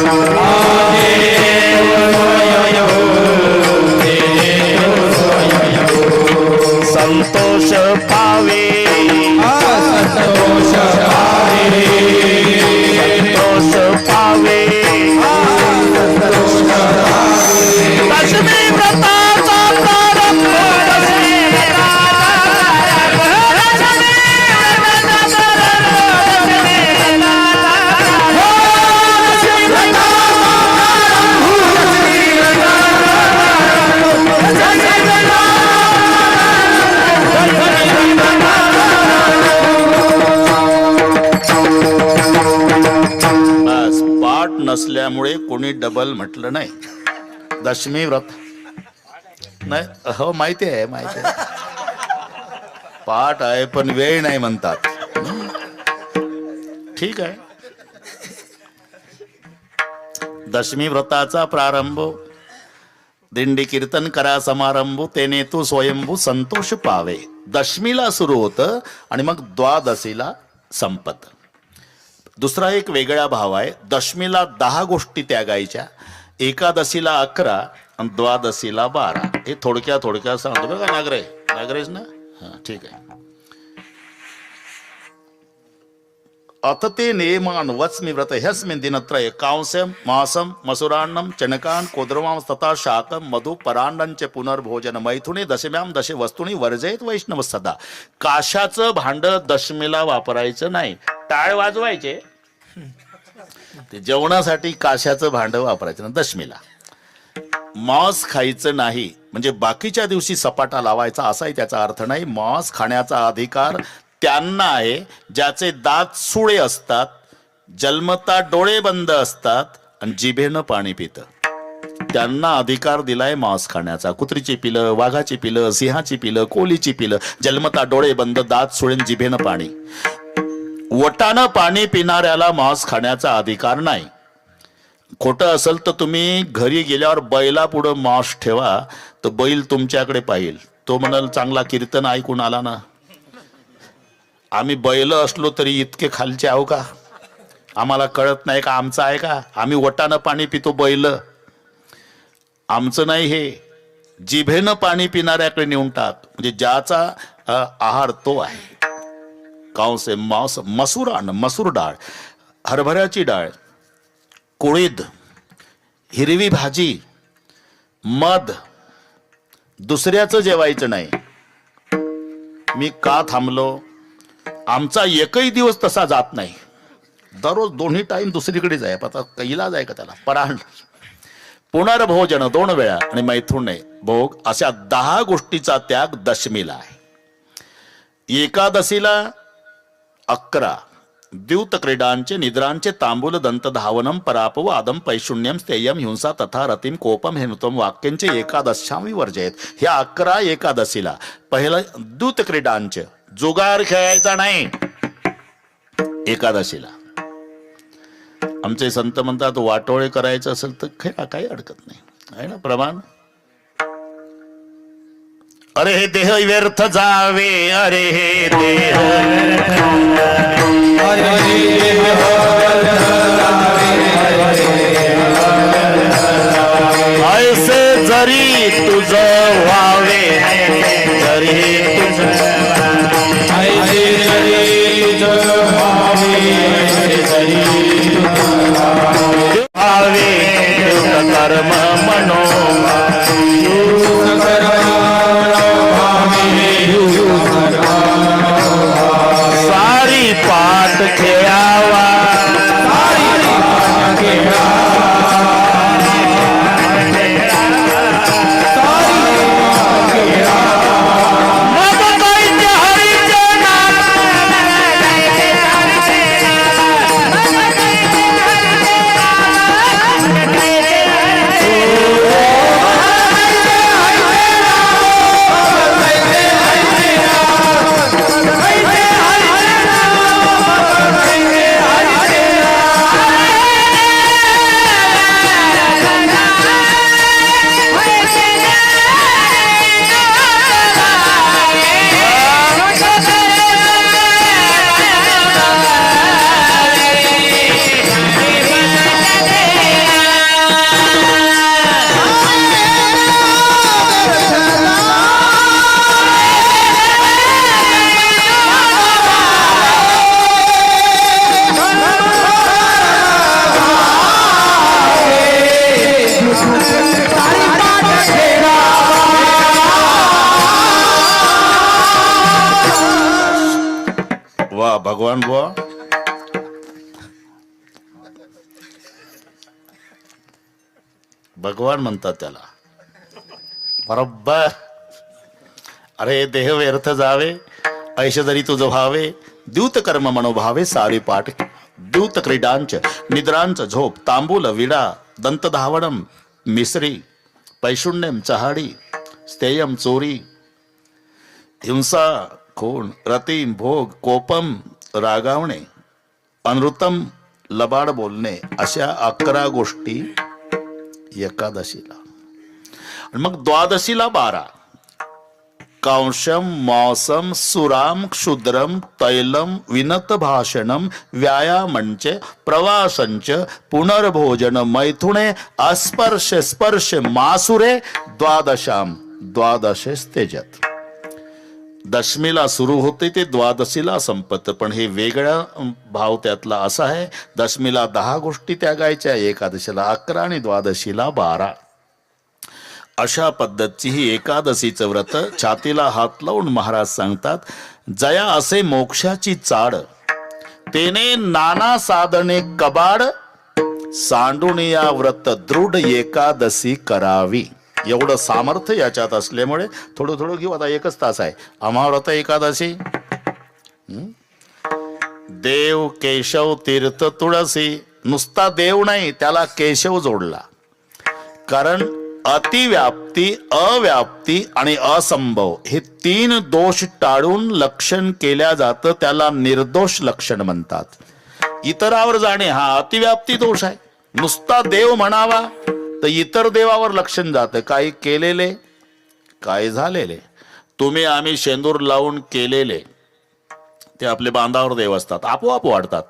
म्हटलं नाही, दशमी व्रत नाही. हो माहिती आहे, माहिती आहे, पाठ आहे पण वेळ नाही म्हणतात. ठीक आहे. दशमी व्रताचा प्रारंभ, दिंडी कीर्तन करा समारंभ, तेने तू स्वयंभू संतोष पावे. दशमीला सुरू होतं आणि मग द्वादशीला संपत. दुसरा एक वेगळा भाव आहे. दशमीला 10 गोष्टी त्यागायच्या, एकादशीला 11 आणि द्वादशीला 12. हे थोडक्यात सांगतो बघा. नागरेश ना, हा ठीक आहे. अथ ते नेमान वच्मि व्रत ह्यस्मिन् दिनत्रये कांस्यं मासं मसुरान्नं चणकान् कोद्रवां तथा शाकं मधु परान्नं च पुनर्भोजन मैथुने दशम्यां दशे वस्तूनि वर्जयेत वैष्णव सदा. काशाचं भांड दशमीला वापरायचं नाही. टाळ वाजवायचे, ते जेवणासाठी काशाचं भांड वापरायचं ना दशमीला. मांस खायचं नाही म्हणजे बाकीच्या दिवशी सपाटा लावायचा असाही त्याचा अर्थ नाही. मांस खाण्याचा अधिकार त्यांना आहे ज्याचे दात सुळे असतात, जन्मता डोळे बंद असतात आणि जिभेनं पाणी पितं. त्यांना अधिकार दिलाय मांस खाण्याचा. कुत्रीची पिलं, वाघाची पिलं, सिंहाची पिलं, कोलीची पिलं, जन्मता डोळे बंद, दात सुळे, जिभेनं पाणी. वटानं पाणी पिणाऱ्याला मांस खाण्याचा अधिकार नाही. खोटं असेल तर तुम्ही घरी गेल्यावर बैला पुढं मांस ठेवा, तर बैल तुमच्याकडे पाहिल. तो म्हणाल चांगला कीर्तन ऐकून आला ना. आम्ही बैल असलो तरी इतके खालचे आहो का? आम्हाला कळत नाही का आमचं आहे का? आम्ही वटानं पाणी पितो, बैल आमचं नाही. हे जिभेनं पाणी पिणाऱ्याकडे नेऊन टाक, म्हणजे ज्याचा आहार तो आहे. कांसे मांस मसुरान, मसूर डाळ, हरभऱ्याची डाळ, कुळीद, हिरवी भाजी, मध, दुसऱ्याचं जेवायचं नाही. मी का थांबलो? आमचा एकही दिवस तसा जात नाही. दररोज 2 टाइम दुसरीकडे जाय. आता इलाज आहे का त्याला? पराण, पुनर्भोजन 2 वेळा आणि मैथुने भोग, अशा 10 गोष्टीचा त्याग दशमीला आहे. एकादशीला 11 द्यूत क्रीडांचे निद्रांचे तांबूल दंत धावनम परापवादम पैशून्यम स्थेयम हिंसा तथा रतिम कोपम हेनुतम वाक्यांचे एकादशामी वर्जयत. ह्या 11 एकादशीला. पहिलं द्यूत क्रीडांचे, जुगार खेळायचा नाही एकादशीला. आमचे संत म्हणतात वाटोळे करायचं असेल तर खेळा, काही अडकत नाही, आहे ना प्रमाण. अरे हे देह व्यर्थ जावे, अरे हे देह ऐसे जरी तुझ व्हावे, जरी कर्म मनो सारी पाठ खेळावा, भगवान बुवा भगवान म्हणतात त्याला बरोबर. अरे देह व्यर्थ जावे, ऐश जरी तुझ भावे, द्यूत कर्म मनोभावे सारी पाठ. द्यूत क्रीडांच निद्रांच झोप, तांबूल विडा दंतधावनम मिसरी, पैशुण्यम चहाडी, स्थेयम चोरी, हिंसा खून, रतीम भोग, कोपम रागावणे, अनृतम लबाड बोलणे, अशा 11 गोष्टी एकादशीला. आणि मग द्वादशीला 12. कांशम मांसम सुराम क्षुद्रम तैलम विनत भाषणम व्यायामंच प्रवासंच पुनर्भोजन मैथुने अस्पर्श स्पर्श मासुरे द्वादशाम द्वादशे तेजत. दशमीला सुरू होते ते द्वादशीला संपत. पण हे वेगळा भाव त्यातला असा आहे, दशमीला 10 गोष्टी त्यागायच्या, एकादशीला 11 आणि द्वादशीला 12. अशा पद्धतीची ही एकादशीचं व्रत. छातीला हात लावून महाराज सांगतात, जया असे मोक्षाची चाड, तेने नाना साधने कबाड, सांडून या व्रत दृढ एकादशी करावी. एवढं सामर्थ्य याच्यात असल्यामुळे थोडं थोडं घेऊ. आता 1च तास आहे. अमाव्रत एकादशी, देव केशव तीर्थ तुळसी. नुसता देव नाही, त्याला केशव जोडला. कारण अतिव्याप्ती, अव्याप्ती आणि असंभव हे 3 दोष टाळून लक्षण केल्या जातं. त्याला निर्दोष लक्षण म्हणतात. इतरावर जाणे हा अतिव्याप्ती दोष आहे. नुसता देव म्हणावा तर इतर देवावर लक्षण जातं. काही केलेले, काही झालेले. तुम्ही आम्ही शेंदूर लावून केलेले ते आपले बांधावर देव असतात, आपोआप वाढतात.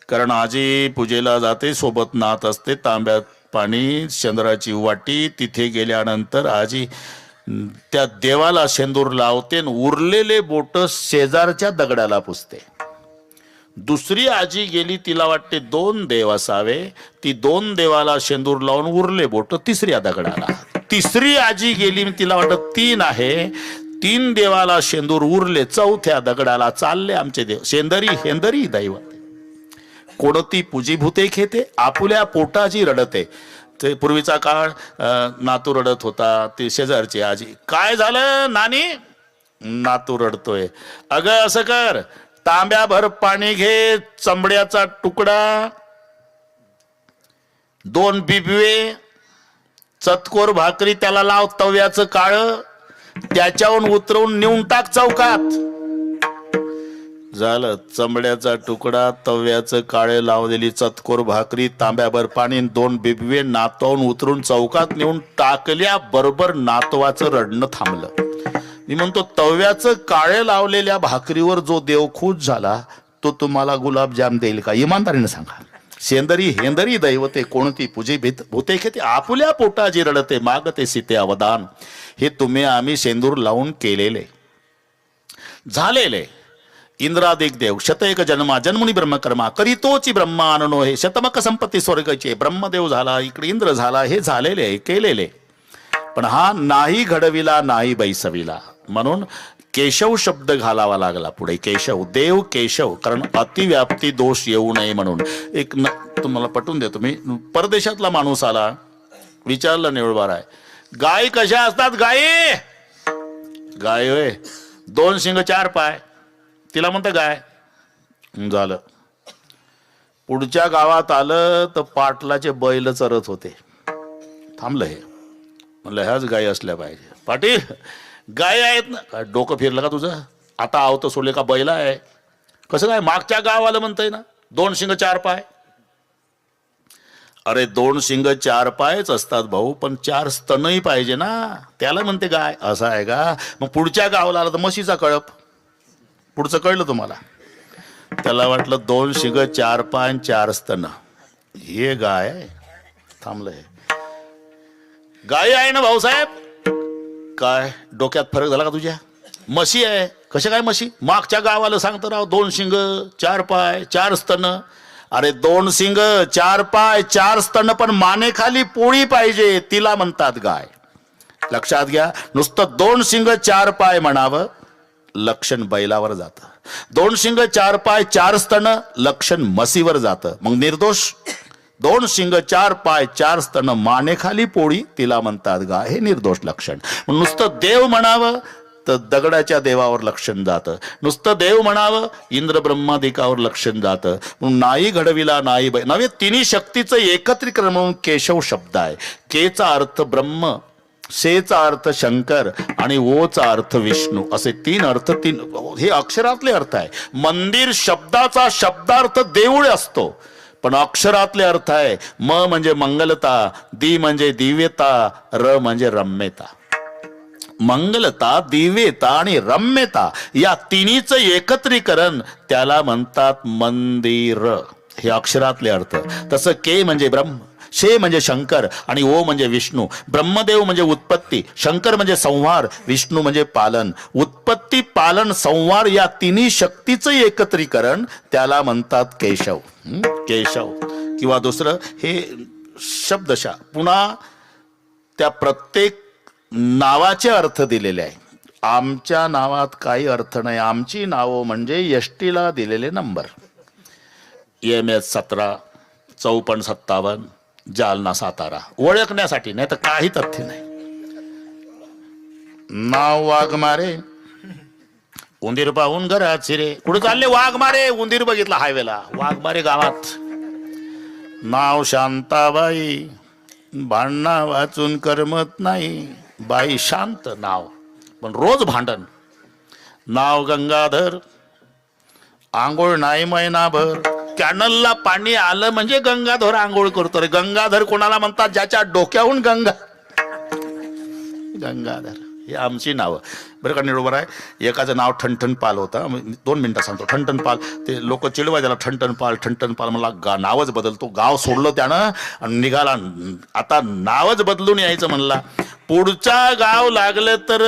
कारण आजी पूजेला जाते, सोबत नात असते, तांब्यात पाणी, शेंदुराची वाटी. तिथे गेल्यानंतर आजी त्या देवाला शेंदूर लावते, उरलेले बोट शेजारच्या दगडाला पुसते. दुसरी आजी गेली, तिला वाटते 2 देव असावे, ती 2 देवाला शेंदूर लावून उरले बोट तिसऱ्या दगडाला. तिसरी आजी गेली, तिला वाटत 3 आहे, 3 देवाला शेंदूर उरले, 4थ्या दगडाला चालले आमचे देव. शेंदरी हेंदरी दैवत. कोणती पूजीभूते खेते, आपुल्या पोटाची रडते. ते पूर्वीचा काळ, नातू रडत होता, ते शेजारची आजी, काय झालं नानी, नातू रडतोय. अगं असं कर, तांब्याभर पाणी घे, चमड्याचा तुकडा, 2 बिबवे, चतकोर भाकरी त्याला लाव, तव्याचं काळ, त्याच्यावरून उतरवून नेऊन टाक चौकात. झालं. चमड्याचा तुकडा, तव्याचं काळे लावलेली चतकोर भाकरी, तांब्याभर पाणी, 2 बिबवे नातवाहून उतरून चौकात नेऊन टाकल्या बरोबर नातवाचं रडणं थांबलं. मी म्हणतो, तव्याचं काळे लावलेल्या भाकरीवर जो देव खुश झाला तो तुम्हाला गुलाबजाम देईल का? इमानदारीने सांगा. शेंदरी हेंदरी दैवते, कोणती पूजे भूते खेते, आपुल्या पोटाची रडते, मागते सीते अवदान. हे तुम्ही आम्ही शेंदूर लावून केलेले, झालेले. इंद्रादिक देव शतएक जन्मा, जन्मुनी ब्रह्मकर्मा, करीतोची ब्रह्माननो हे, शतमक संपत्ती स्वर्गाचे, ब्रह्मदेव झाला, इकडे इंद्र झाला, हे झालेले केलेले. पण हा नाही घडविला, नाही बैसविला, म्हणून केशव शब्द घालावा लागला पुढे. केशव, देव केशव. कारण अतिव्याप्ती दोष येऊ नये म्हणून. एक तुम्हाला पटवून देतो मी. परदेशातला माणूस आला, विचारलं निवळबार आहे, गाय कशा असतात? गाय गाय होय, 2 शिंग 4 पाय. तिला म्हणतं गाय. झालं. पुढच्या गावात आलं तर पाटलाचे बैल चरत होते. थांबलं हे. म्हणलं ह्याच गाय असल्या पाहिजे. पाटील गाय आहेत ना? काय डोकं फिरलं का तुझं? आता आवतं सोडले का बैल आहे? कसं काय? मागच्या गावाला म्हणतंय ना 2 शिंग 4 पाय. अरे 2 शिंग 4 पायच असतात भाऊ, पण 4 स्तनही पाहिजे ना, त्याला म्हणते गाय. असं आहे का? मग पुढच्या गावाला आला तर म्हशीचा कळप. पुढचं कळलं तुम्हाला? त्याला वाटलं 2 शिंग 4 पाय 4 स्तन, हे गाय आहे. थांबलं हे. गाय आहे ना भाऊसाहेब? काय डोक्यात फरक झाला का तुझ्या? म्हशी आहे. कशा काय म्हशी? मागच्या गावाला सांगतो राव 2 शिंग 4 पाय 4 स्तन. अरे 2 शिंग 4 पाय 4 स्तन, पण मानेखाली पोळी पाहिजे, तिला म्हणतात गाय. लक्षात घ्या. नुसतं 2 शिंग 4 पाय म्हणावं, लक्षण बैलावर जातं. 2 शिंग 4 पाय 4 स्तन, लक्षण म्हशीवर जातं. मग निर्दोष. 2 शिंग 4 पाय 4 स्तन, मानेखाली पोळी, तिला म्हणतात गाय, हे निर्दोष लक्षण. नुसतं देव म्हणावं तर दगडाच्या देवावर लक्षण जातं. नुसतं देव म्हणावं इंद्र ब्रह्मादिकावर लक्षण जातं. म्हणून नाही घडविला नाही नव्हे तिन्ही शक्तीचं एकत्रीकरण म्हणून केशव शब्द आहे. केचा अर्थ ब्रह्म, शेचा अर्थ शंकर आणि ओचा अर्थ विष्णू, असे तीन अर्थ, तीन हे अक्षरातले अर्थ आहे. मंदिर शब्दाचा शब्दार्थ देऊळ असतो, पण अक्षरातले अर्थ आहे म म्हणजे मंगलता, दी म्हणजे दिव्यता, र म्हणजे रम्यता. मंगलता, दिव्यता आणि रम्यता या तिन्हीचं एकत्रीकरण त्याला म्हणतात मंदिर. हे अक्षरातले अर्थ. तसं के म्हणजे ब्रह्म, शे म्हणजे शंकर आणि ओ म्हणजे विष्णू. ब्रह्मदेव म्हणजे उत्पत्ती, शंकर म्हणजे संहार, विष्णू म्हणजे पालन. उत्पत्ती, पालन, संहार या तिन्ही शक्तीचं एकत्रीकरण त्याला म्हणतात केशव. केशव किंवा दुसरं हे शब्दशः पुन्हा त्या प्रत्येक नावाचे अर्थ दिलेले आहे. आमच्या नावात काही अर्थ नाही. आमची नावं म्हणजे यष्टीला दिलेले नंबर. MS 17, 5457, जालना सातारा, ओळखण्यासाठी, नाही तर काही तथ्य नाही. नाव वाघमारे, उंदीर पाहून घरात शिरे. कुठे चालले? वाघमारे. उंदीर बघितला हायवेला, वाघमारे गावात. नाव शांताबाई, भांडणा वाचून करमत नाही, बाई शांत नाव, पण रोज भांडण. नाव गंगाधर, आंघोळ नाही महिनाभर. कॅनलला पाणी आलं म्हणजे गंगाधर आंघोळ करतो रे. गंगाधर कोणाला म्हणतात? ज्याच्या डोक्याहून गंगा. गंगाधर हे आमची नावं. बरं का, बरोबर आहे. एकाचं नाव ठणठण पाल होतं. 2 मिनिटं सांगतो. ठणठण पाल, ते लोक चिडवाय त्याला, ठणठण पाल ठणठण पाल. मला नावच बदलतो. गाव सोडलं त्यानं आणि निघाला. आता नावच बदलून यायचं म्हणला. पुढच्या गाव लागलं तर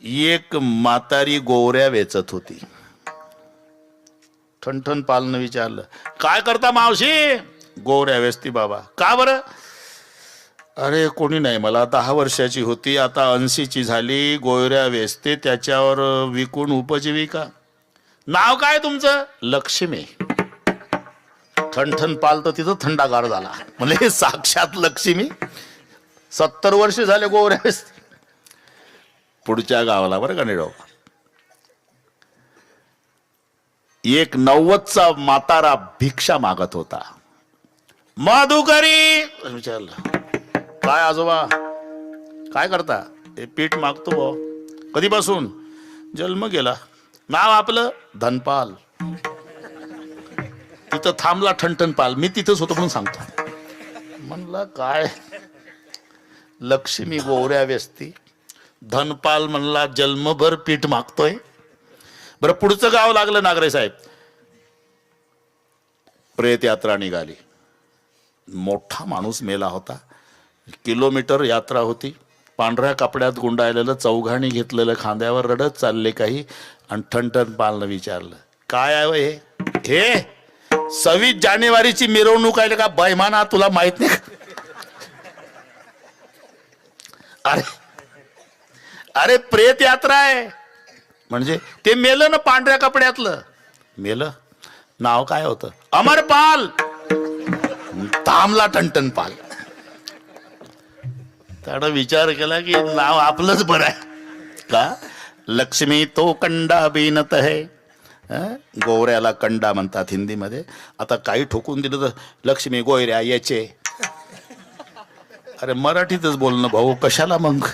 एक म्हातारी गोवऱ्या वेचत होती. ठणठण पालनं विचारलं, काय करता मावशी? गोवऱ्या वेचती बाबा. का बरं? अरे कोणी नाही, मला 10 वर्षाची होती, आता 80ची झाली, गोवऱ्या वेचते, त्याच्यावर विकून उपजीविका. नाव काय तुमचं? लक्ष्मी. ठणठण पाल तर तिथं थंडागार झाला. म्हणजे साक्षात लक्ष्मी. 70 वर्ष झाले गोवऱ्या वेचते. पुढच्या गावाला बरं का निडो, एक 90चा म्हातारा भिक्षा मागत होता. माधुकरी विचारलं, काय आजोबा काय करता? ते पीठ मागतो. कधीपासून? जन्म गेला. नाव आपलं? धनपाल. तिथं थांबला ठणठणपाल. मी तिथंच होतो म्हणून सांगतो. म्हणलं काय लक्ष्मी गोवऱ्या वेचती, धनपाल म्हणला जन्मभर पीठ मागतोय. बरं पुढचं गाव लागलं नागरे साहेब. प्रेत यात्रा निघाली. मोठा माणूस मेला होता. किलोमीटर यात्रा होती. पांढऱ्या कपड्यात गुंडाळलेलं, चौघाणी घेतलेलं, खांद्यावर रडत चालले काही. आणि ठणठण पालनं विचारलं, काय आहे हे? हे 26 जानेवारीची मिरवणूक आहे का बैमाना, तुला माहित नाही? अरे अरे प्रेत यात्रा आहे. म्हणजे ते मेलं ना पांढऱ्या कपड्यातलं. मेलं. नाव काय होतं? अमरपाल. थांबला ठणठणपाल. त्यानं विचार केला की नाव आपलंच बरं आहे का? लक्ष्मी तो कंडा बीनत है. गोवऱ्याला कंडा म्हणतात हिंदीमध्ये. आता काही ठोकून दिलं तर लक्ष्मी गोयऱ्या याचे. अरे मराठीतच बोलणं भाऊ, कशाला मग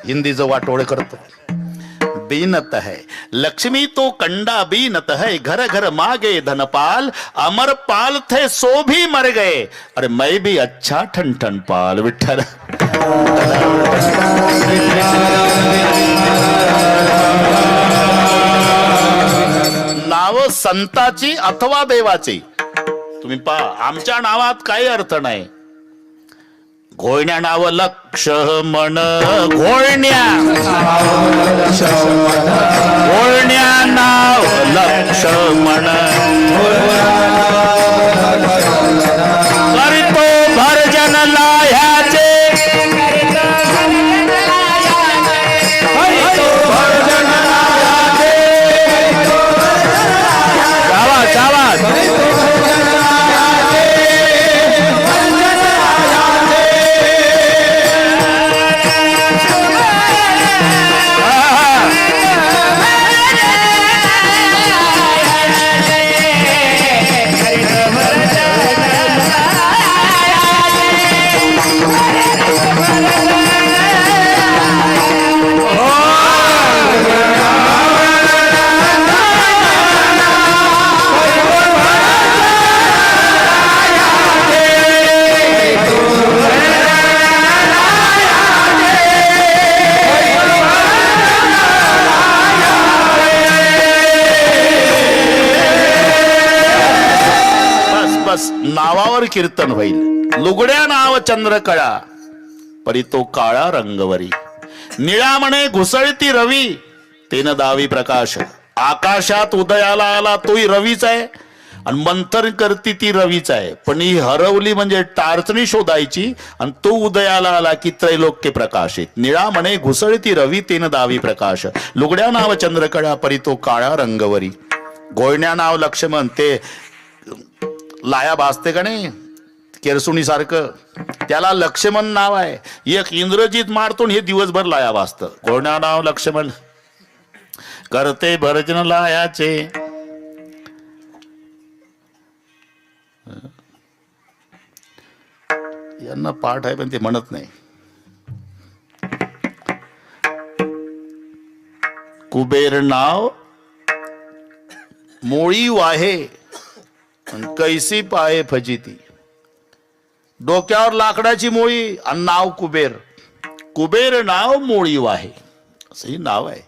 हिंदीचं वाटोळे करतो. बीनत है लक्ष्मी तो कंडा बीनत है, घर घर मागे धनपाल, अमरपाल थे सो भी मर गए, अरे मैं भी अच्छा ठणठणपाल. विठ्ठल. नाव संताची अथवा देवाची. तुम्ही पहा, आमच्या नावात काही अर्थ नाही. घोळण्या नाव लक्ष्मण, घोळण्या घोळण्या नाव लक्ष्मण, करतो भरजन लाह्याचे, आवाज आवाज. नावावर कीर्तन होईल. लुगड्या नाव चंद्रकळा परी तो काळा रंगवरी. निळा म्हणे घुसळती रवी तेन दावी प्रकाश. आकाशात उदयाला आला तोही रवीच आहे आणि मंथन करती ती रवीच आहे. पण ही हरवली म्हणजे टारचणी शोधायची आणि तो उदयाला आला की त्रैलोक्य प्रकाशित. निळा म्हणे घुसळती रवी तेन दावी प्रकाश. लुगड्या नाव चंद्रकळा परी तो काळा रंगवरी. गोयण्या नाव लक्ष्मण ते लाया भासते का नाही केरसुणी सारखं त्याला लक्ष्मण नाव आहे. एक इंद्रजीत मारतो हे दिवसभर लाया भासत. गोयण्या नाव लक्ष्मण करते भरजन लायाचे. यांना पाठ आहे पण ते म्हणत नाही. कुबेर नाव मोळी वाहे कैसी पाये फजिती. डोक्यावर लाकडाची मोळी आणि नाव कुबेर. कुबेर नाव मोळी वाहे असंही नाव आहे.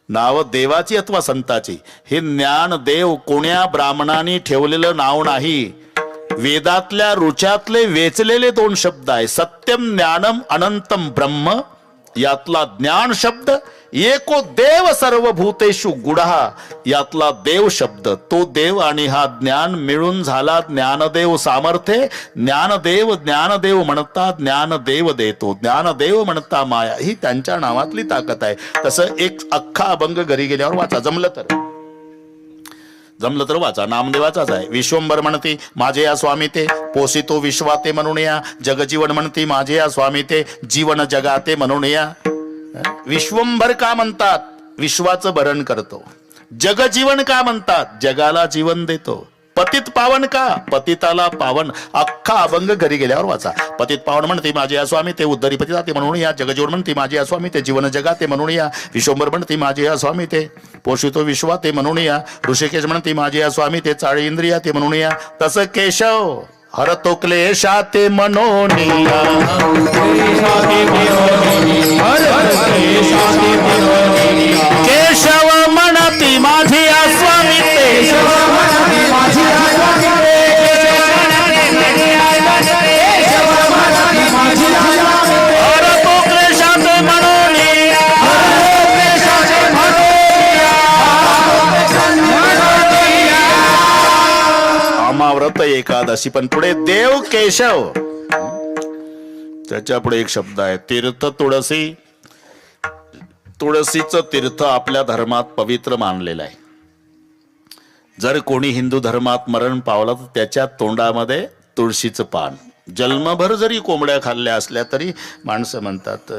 नाव देवाची अथवा संताची. हे ज्ञान देव कोण्या ब्राह्मणाने ठेवलेलं नाव नाही. वेदातल्या रुचातले वेचलेले दोन शब्द आहे. सत्यम ज्ञानम अनंतम ब्रह्म यातला ज्ञान शब्द. एको देव सर्वभूतेषु गुढा यातला देव शब्द. तो देव आणि हा ज्ञान मिळून झाला ज्ञानदेव सामर्थ्य. ज्ञानदेव म्हणता ज्ञानदेव देतो. ज्ञानदेव म्हणता माया. ही त्यांच्या नावातली ताकद आहे. तसं एक अख्खा अभंग घरी गेल्यावर वाचा. जमलं तर वाचा. नामदेवाचाच आहे. विश्वंभर म्हणती माझे या स्वामी ते पोसितो विश्वाते म्हणून या. जगजीवन म्हणती माझे या स्वामी ते जीवन जगाते म्हणून या. विश्वंभर का म्हणतात? विश्वाचं भरण करतो. जगजीवन का म्हणतात? जगाला जीवन देतो. पतित पावन का? पतिताला पावन. अख्खा अभंग घरी गेल्यावर वाचा. पतित पावन म्हणते माझे या स्वामी ते उद्धरीपती जाते म्हणून या. जगजीवन म्हणते माझे या स्वामी ते जीवन जगाते म्हणून या. विश्वंभर म्हणते माझे या स्वामी ते पोषितो विश्वा ते म्हणून या. ऋषिकेश म्हणते माझे या स्वामी ते चाळी इंद्रिया ते म्हणून या. तसं केशव हरतो क्लेशा ते मनोनिया. केशव म्हणती माझी या स्वामी ते. हरतो क्लेशा ते मनोनिया. अमाव्रत एकादशी. पण पुढे देव केशव त्याच्या पुढे एक शब्द आहे तीर्थ तुळसी. तुळशीचं तीर्थ आपल्या धर्मात पवित्र मानलेलं आहे. जर कोणी हिंदू धर्मात मरण पावलं तर त्याच्या तोंडामध्ये तुळशीचं पान. जन्मभर जरी कोंबड्या खाल्ल्या असल्या तरी माणसं म्हणतात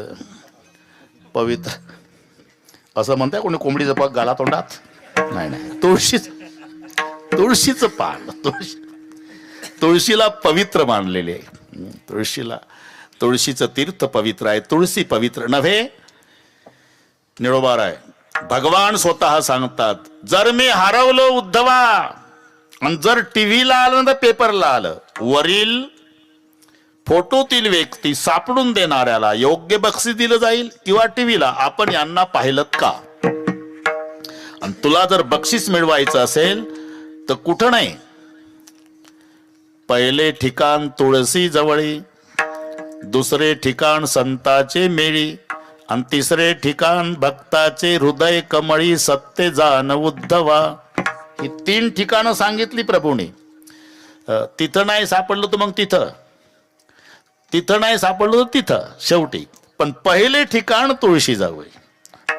पवित्र. असं म्हणताय कोणी कोंबडीचं पग घाला तोंडात? नाही. तुळशीचं पान. तुळशीला पवित्र मानलेले आहे. तुळशीचं तीर्थ पवित्र आहे. तुळशी पवित्र नव्हे. निळोबार आहे. भगवान स्वतः सांगतात जर मी हरवलो उद्धवा आणि जर टीव्हीला आलं तर पेपरला आलं वरील फोटोतील व्यक्ती सापडून देणाऱ्याला योग्य बक्षीस दिलं जाईल किंवा टीव्हीला. आपण यांना पाहिलं का? आणि तुला जर बक्षीस मिळवायचं असेल तर कुठं नाही. पहिले ठिकाण तुळशी जवळी, दुसरे ठिकाण संताचे मेळी आणि तिसरे ठिकाण भक्ताचे हृदय कमळी. सत्य जाण उद्धवा. ही 3 ठिकाणं सांगितली प्रभूने. तिथं नाही सापडलं तर मग तिथं नाही सापडलं तर तिथं शेवटी. पण पहिले ठिकाण तुळशी जवळ.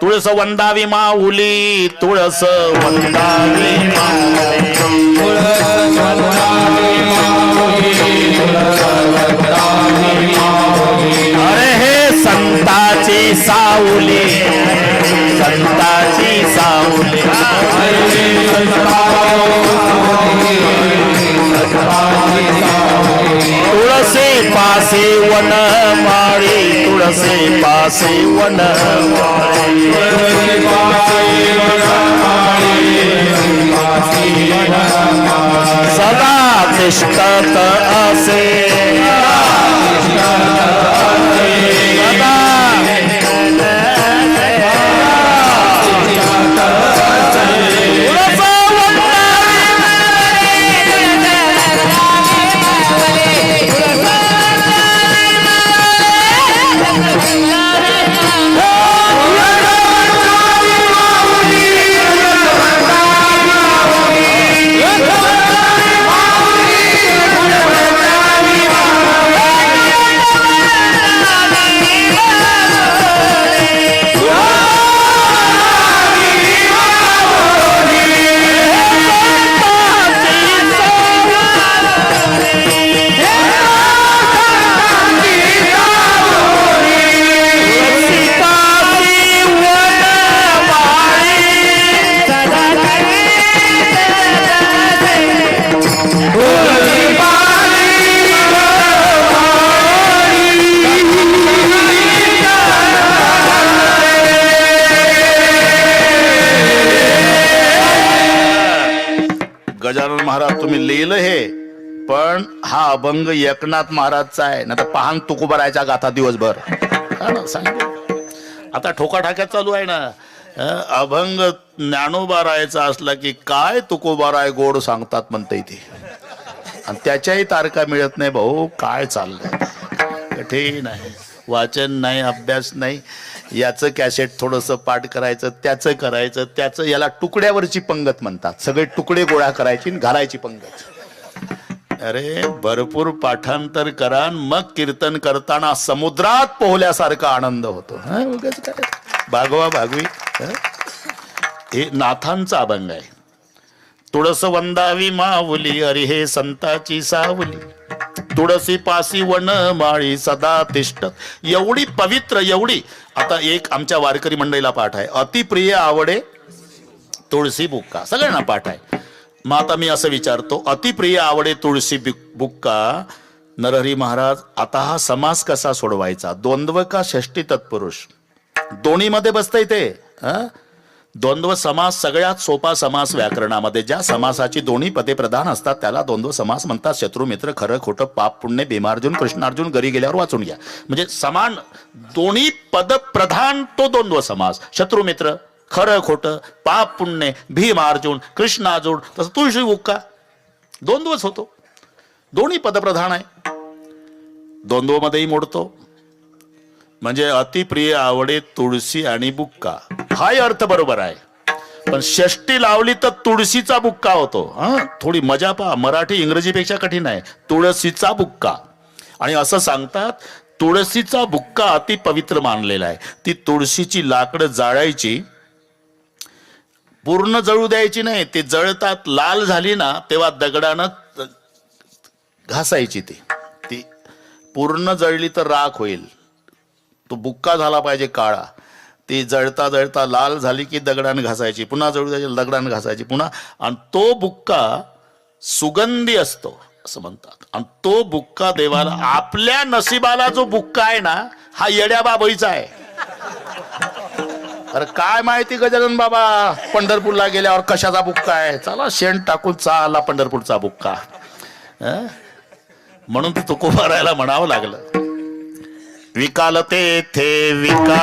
तुळस वंदावी माऊली. तुळस वंदावी अरे हे संताची सावली. संताची सावली. तुळसे पासे वन माळी. तुळसे पासे वन माळी. सदा तिष्ठत असे. सदा गजानन महाराज तुम्ही लिहिलं हे, पण हा अभंग एकनाथ महाराजचा आहे, ना तर पहांग तुकोबारायचा गाथा दिवसभर. आता ठोकाठाक्यात चालू आहे ना. अभंग ज्ञानोबा राहायचा असला की काय तुकोबाराय गोड सांगतात म्हणते इथे, आणि त्याच्याही तारखा मिळत नाही. भाऊ काय चाललंय, कठीण आहे. वाचन नाही, अभ्यास नाही. याचं कॅसेट थोडंसं पाठ करायचं, त्याचं करायचं, त्याचं, याला तुकड्यावरची पंगत म्हणतात. सगळे तुकडे गोळा करायची आणि घालायची पंगत. अरे भरपूर पाठांतर करा, मग कीर्तन करताना समुद्रात पोहल्यासारखा आनंद होतो. उगाच काय भागवा भागवी. हे नाथांचा अभंग आहे. तुळस वंदावी माऊली, अरे हे संताची सावली, तुळसी पासी वन माळी सदा तिष्ठ. एवढी पवित्र, एवढी. आता एक आमच्या वारकरी मंडळीला पाठ आहे, अतिप्रिय आवडे तुळशी बुक्का. सगळ्यांना पाठ आहे. मग आता मी असं विचारतो, अतिप्रिय आवडे तुळशी बुक्का. नरहरी महाराज, आता हा समास कसा सोडवायचा? द्वंद्व का षष्टी तत्पुरुष? दोन्ही मध्ये बसतंय ते. द्वंद्व समास सगळ्यात सोपा समास व्याकरणामध्ये. ज्या समासाची दोन्ही पदे प्रधान असतात त्याला द्वंद्व समास म्हणतात. शत्रू मित्र, खरं खोटं, पाप पुण्य, भीमार्जुन कृष्णार्जुन, घरी गेल्यावर वाचून घ्या. म्हणजे समान दोन्ही पद प्रधान तो द्वंद्व समास. शत्रू मित्र, खरं खोटं, पाप पुण्य, भीमार्जुन कृष्णार्जुन, तसं तुळशी बुक्का द्वंद्वच होतो. दोन्ही पदप्रधान आहे, द्वंद्व मध्येही मोडतो. म्हणजे अतिप्रिय आवडे तुळशी आणि बुक्का, हाही अर्थ बरोबर आहे. पण षष्टी लावली तर तुळशीचा बुक्का होतो. थोडी मजा पहा, मराठी इंग्रजीपेक्षा कठीण आहे. तुळशीचा बुक्का. आणि असं सांगतात, तुळशीचा बुक्का अति पवित्र मानलेला आहे. ती तुळशीची लाकडं जाळायची, पूर्ण जळू द्यायची नाही. ते जळतात, लाल झाली ना तेव्हा दगडानं घासायची. ती पूर्ण जळली तर राख होईल. तो बुक्का झाला पाहिजे काळा. ती जळता जळता लाल झाली की दगडानं घासायची, पुन्हा जळू द्यायची, दगडानं घासायची पुन्हा. आणि तो बुक्का सुगंधी असतो असं म्हणतात. आणि तो बुक्का देवाला, आपल्या नशिबाला जो बुक्का आहे ना, हा येड्या बाबळीचा आहे. अरे काय माहिती गजानन बाबा पंढरपूरला गेल्यावर कशाचा बुक्का आहे. चला शेण टाकून चाला पंढरपूरचा बुक्का. म्हणून तो तुकोबारायला म्हणावं लागलं, विकालते थे विका